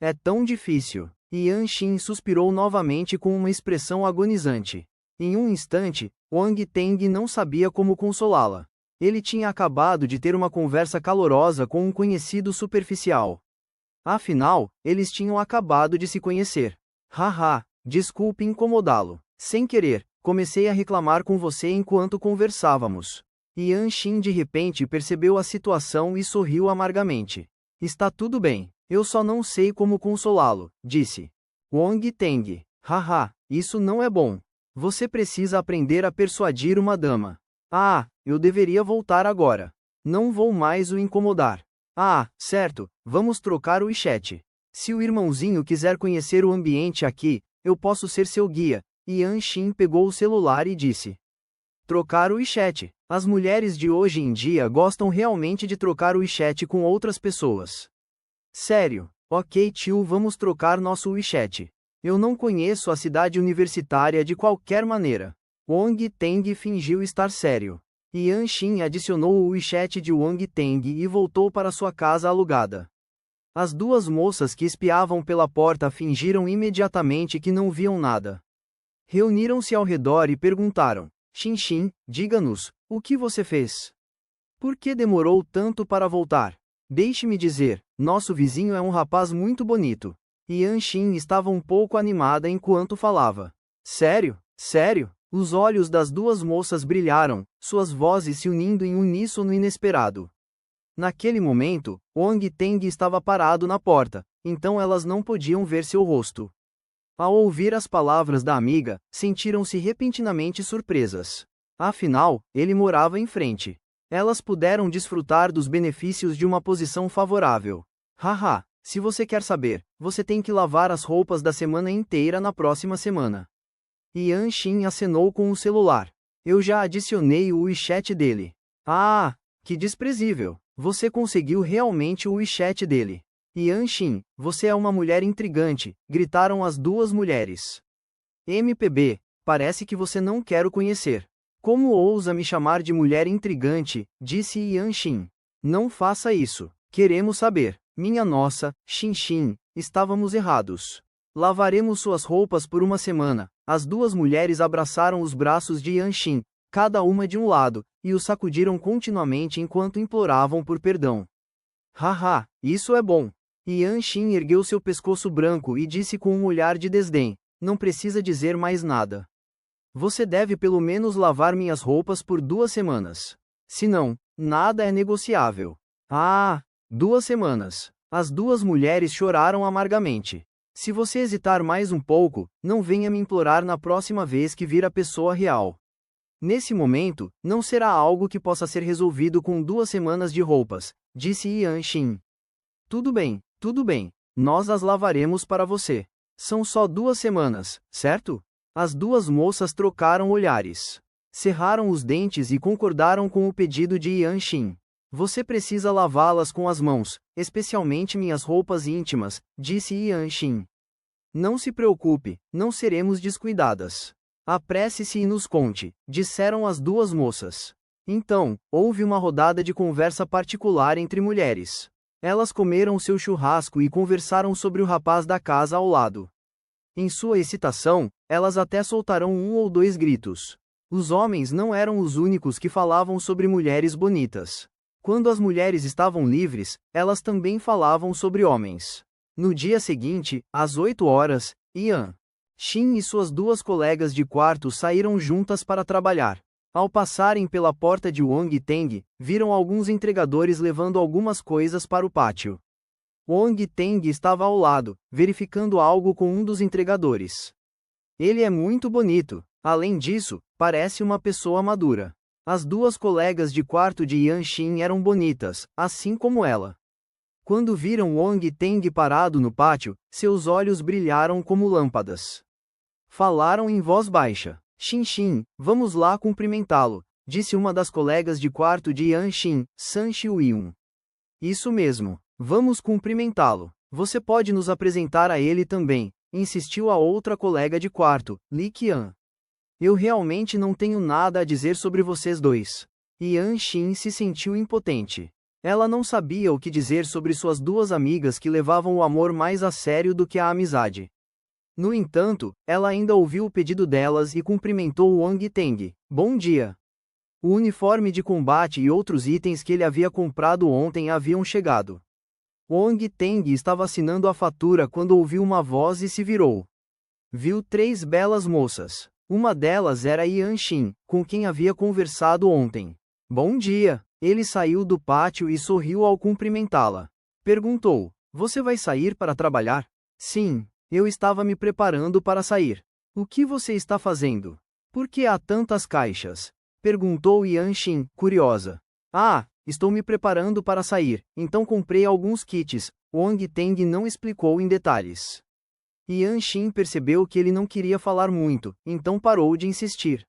É tão difícil. Yanshin suspirou novamente com uma expressão agonizante. Em um instante, Wang Teng não sabia como consolá-la. Ele tinha acabado de ter uma conversa calorosa com um conhecido superficial. Afinal, eles tinham acabado de se conhecer. Haha, desculpe incomodá-lo. Sem querer, comecei a reclamar com você enquanto conversávamos. Yanshin de repente percebeu a situação e sorriu amargamente. Está tudo bem, eu só não sei como consolá-lo, disse. Wang Teng. Haha, isso não é bom. Você precisa aprender a persuadir uma dama. Ah, eu deveria voltar agora. Não vou mais o incomodar. Ah, certo, vamos trocar o WeChat. Se o irmãozinho quiser conhecer o ambiente aqui, eu posso ser seu guia. Yanshin pegou o celular e disse. Trocar o WeChat. As mulheres de hoje em dia gostam realmente de trocar o WeChat com outras pessoas. Sério, ok tio, vamos trocar nosso WeChat. Eu não conheço a cidade universitária de qualquer maneira. Wang Teng fingiu estar sério. Yanshin adicionou o WeChat de Wang Teng e voltou para sua casa alugada. As duas moças que espiavam pela porta fingiram imediatamente que não viam nada. Reuniram-se ao redor e perguntaram: Xin, diga-nos, o que você fez? Por que demorou tanto para voltar? Deixe-me dizer, nosso vizinho é um rapaz muito bonito. Yanshin estava um pouco animada enquanto falava. Sério? Sério? Os olhos das duas moças brilharam, suas vozes se unindo em uníssono inesperado. Naquele momento, Wang Teng estava parado na porta, então elas não podiam ver seu rosto. Ao ouvir as palavras da amiga, sentiram-se repentinamente surpresas. Afinal, ele morava em frente. Elas puderam desfrutar dos benefícios de uma posição favorável. Haha, se você quer saber, você tem que lavar as roupas da semana inteira na próxima semana. Yanshin acenou com o celular. Eu já adicionei o WeChat dele. Ah, Que desprezível! Você conseguiu realmente o WeChat dele. Yanshin, você é uma mulher intrigante, gritaram as duas mulheres. MPB, parece que você não quer o conhecer. Como ousa me chamar de mulher intrigante, disse Yanshin. Não faça isso. Queremos saber. Minha nossa, Shinshin, estávamos errados. Lavaremos suas roupas por uma semana. As duas mulheres abraçaram os braços de Yanshin, cada uma de um lado, e o sacudiram continuamente enquanto imploravam por perdão. Haha, isso é bom. Yanshin ergueu seu pescoço branco e disse com um olhar de desdém: não precisa dizer mais nada. Você deve pelo menos lavar minhas roupas por 2 semanas. Senão, nada é negociável. Ah, 2 semanas. As duas mulheres choraram amargamente. Se você hesitar mais um pouco, não venha me implorar na próxima vez que vir a pessoa real. Nesse momento, não será algo que possa ser resolvido com 2 semanas de roupas, disse Yanshin. Tudo bem, nós as lavaremos para você. São só 2 semanas, certo? As duas moças trocaram olhares. Cerraram os dentes e concordaram com o pedido de Yanshin. Você precisa lavá-las com as mãos, especialmente minhas roupas íntimas, disse Yanshin. Não se preocupe, não seremos descuidadas. Apresse-se e nos conte, disseram as duas moças. Então, houve uma rodada de conversa particular entre mulheres. Elas comeram seu churrasco e conversaram sobre o rapaz da casa ao lado. Em sua excitação, elas até soltaram 1 ou 2 gritos. Os homens não eram os únicos que falavam sobre mulheres bonitas. Quando as mulheres estavam livres, elas também falavam sobre homens. No dia seguinte, às 8 horas, Yanshin e suas duas colegas de quarto saíram juntas para trabalhar. Ao passarem pela porta de Wong Teng, viram alguns entregadores levando algumas coisas para o pátio. Wong Teng estava ao lado, verificando algo com um dos entregadores. Ele é muito bonito. Além disso, parece uma pessoa madura. As duas colegas de quarto de Yanshin eram bonitas, assim como ela. Quando viram Wong Teng parado no pátio, seus olhos brilharam como lâmpadas. Falaram em voz baixa. Shinshin, vamos lá cumprimentá-lo, disse uma das colegas de quarto de Yanshin, San Xiuyun. Isso mesmo, vamos cumprimentá-lo. Você pode nos apresentar a ele também, insistiu a outra colega de quarto, Li Qian. Eu realmente não tenho nada a dizer sobre vocês dois. Yanshin se sentiu impotente. Ela não sabia o que dizer sobre suas duas amigas que levavam o amor mais a sério do que a amizade. No entanto, ela ainda ouviu o pedido delas e cumprimentou Wong Teng. Bom dia. O uniforme de combate e outros itens que ele havia comprado ontem haviam chegado. Wong Teng estava assinando a fatura quando ouviu uma voz e se virou. Viu 3 belas moças. Uma delas era Yanshin, com quem havia conversado ontem. Bom dia. Ele saiu do pátio e sorriu ao cumprimentá-la. Perguntou: você vai sair para trabalhar? Sim, eu estava me preparando para sair. O que você está fazendo? Por que há tantas caixas? Perguntou Yanshin, curiosa. Ah, estou me preparando para sair, então comprei alguns kits. Wong Teng não explicou em detalhes. Yanshin percebeu que ele não queria falar muito, então parou de insistir.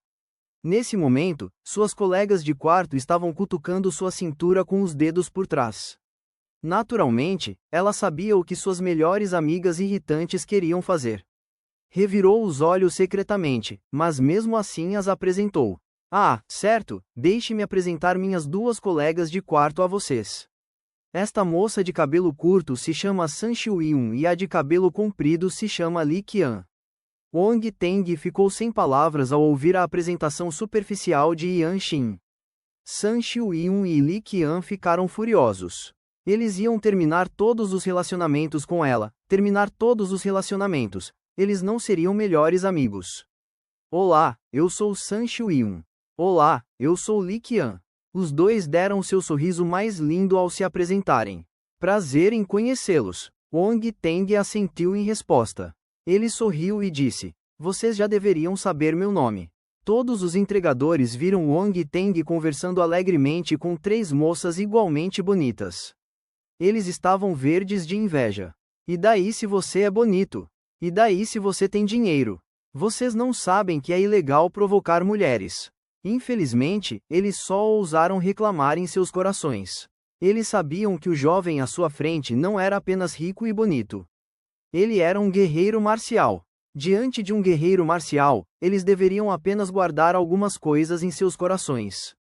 Nesse momento, suas colegas de quarto estavam cutucando sua cintura com os dedos por trás. Naturalmente, ela sabia o que suas melhores amigas irritantes queriam fazer. Revirou os olhos secretamente, mas mesmo assim as apresentou. Ah, certo, deixe-me apresentar minhas duas colegas de quarto a vocês. Esta moça de cabelo curto se chama San Xiuyun e a de cabelo comprido se chama Li Qian. Wong Teng ficou sem palavras ao ouvir a apresentação superficial de Yanshin. San Xiuyun e Li Qian ficaram furiosos. Eles iam terminar todos os relacionamentos com ela, eles não seriam melhores amigos. Olá, eu sou San Xiuyun. Olá, eu sou Li Qian. Os dois deram seu sorriso mais lindo ao se apresentarem. Prazer em conhecê-los. Wong Teng assentiu em resposta. Ele sorriu e disse: vocês já deveriam saber meu nome. Todos os entregadores viram Wong Teng conversando alegremente com 3 moças igualmente bonitas. Eles estavam verdes de inveja. E daí se você é bonito? E daí se você tem dinheiro? Vocês não sabem que é ilegal provocar mulheres. Infelizmente, eles só ousaram reclamar em seus corações. Eles sabiam que o jovem à sua frente não era apenas rico e bonito. Ele era um guerreiro marcial. Diante de um guerreiro marcial, eles deveriam apenas guardar algumas coisas em seus corações.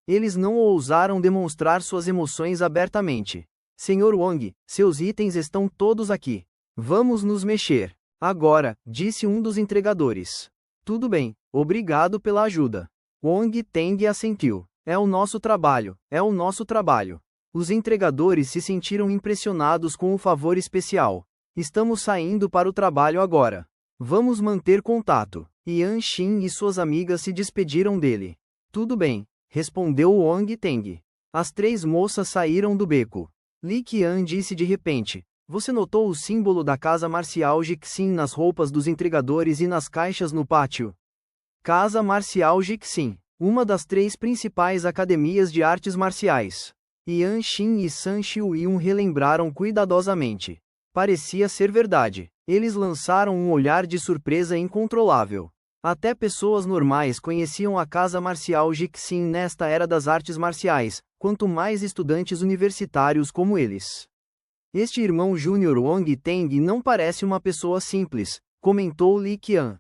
Eles não ousaram demonstrar suas emoções abertamente. Senhor Wong, seus itens estão todos aqui. Vamos nos mexer. Agora, disse um dos entregadores. Tudo bem, obrigado pela ajuda. Wong Teng assentiu. É o nosso trabalho, é o nosso trabalho. Os entregadores se sentiram impressionados com o favor especial. Estamos saindo para o trabalho agora. Vamos manter contato. Yan Xin e suas amigas se despediram dele. Tudo bem, respondeu Wong Teng. As 3 moças saíram do beco. Li Qian disse de repente. Você notou o símbolo da casa marcial Jixin nas roupas dos entregadores e nas caixas no pátio? Casa Marcial Jixin, uma das 3 principais academias de artes marciais. Yan Xin e San Xiuyun relembraram cuidadosamente. Parecia ser verdade. Eles lançaram um olhar de surpresa incontrolável. Até pessoas normais conheciam a Casa Marcial Jixin nesta era das artes marciais, quanto mais estudantes universitários como eles. Este irmão júnior Wong Teng não parece uma pessoa simples, comentou Li Qian.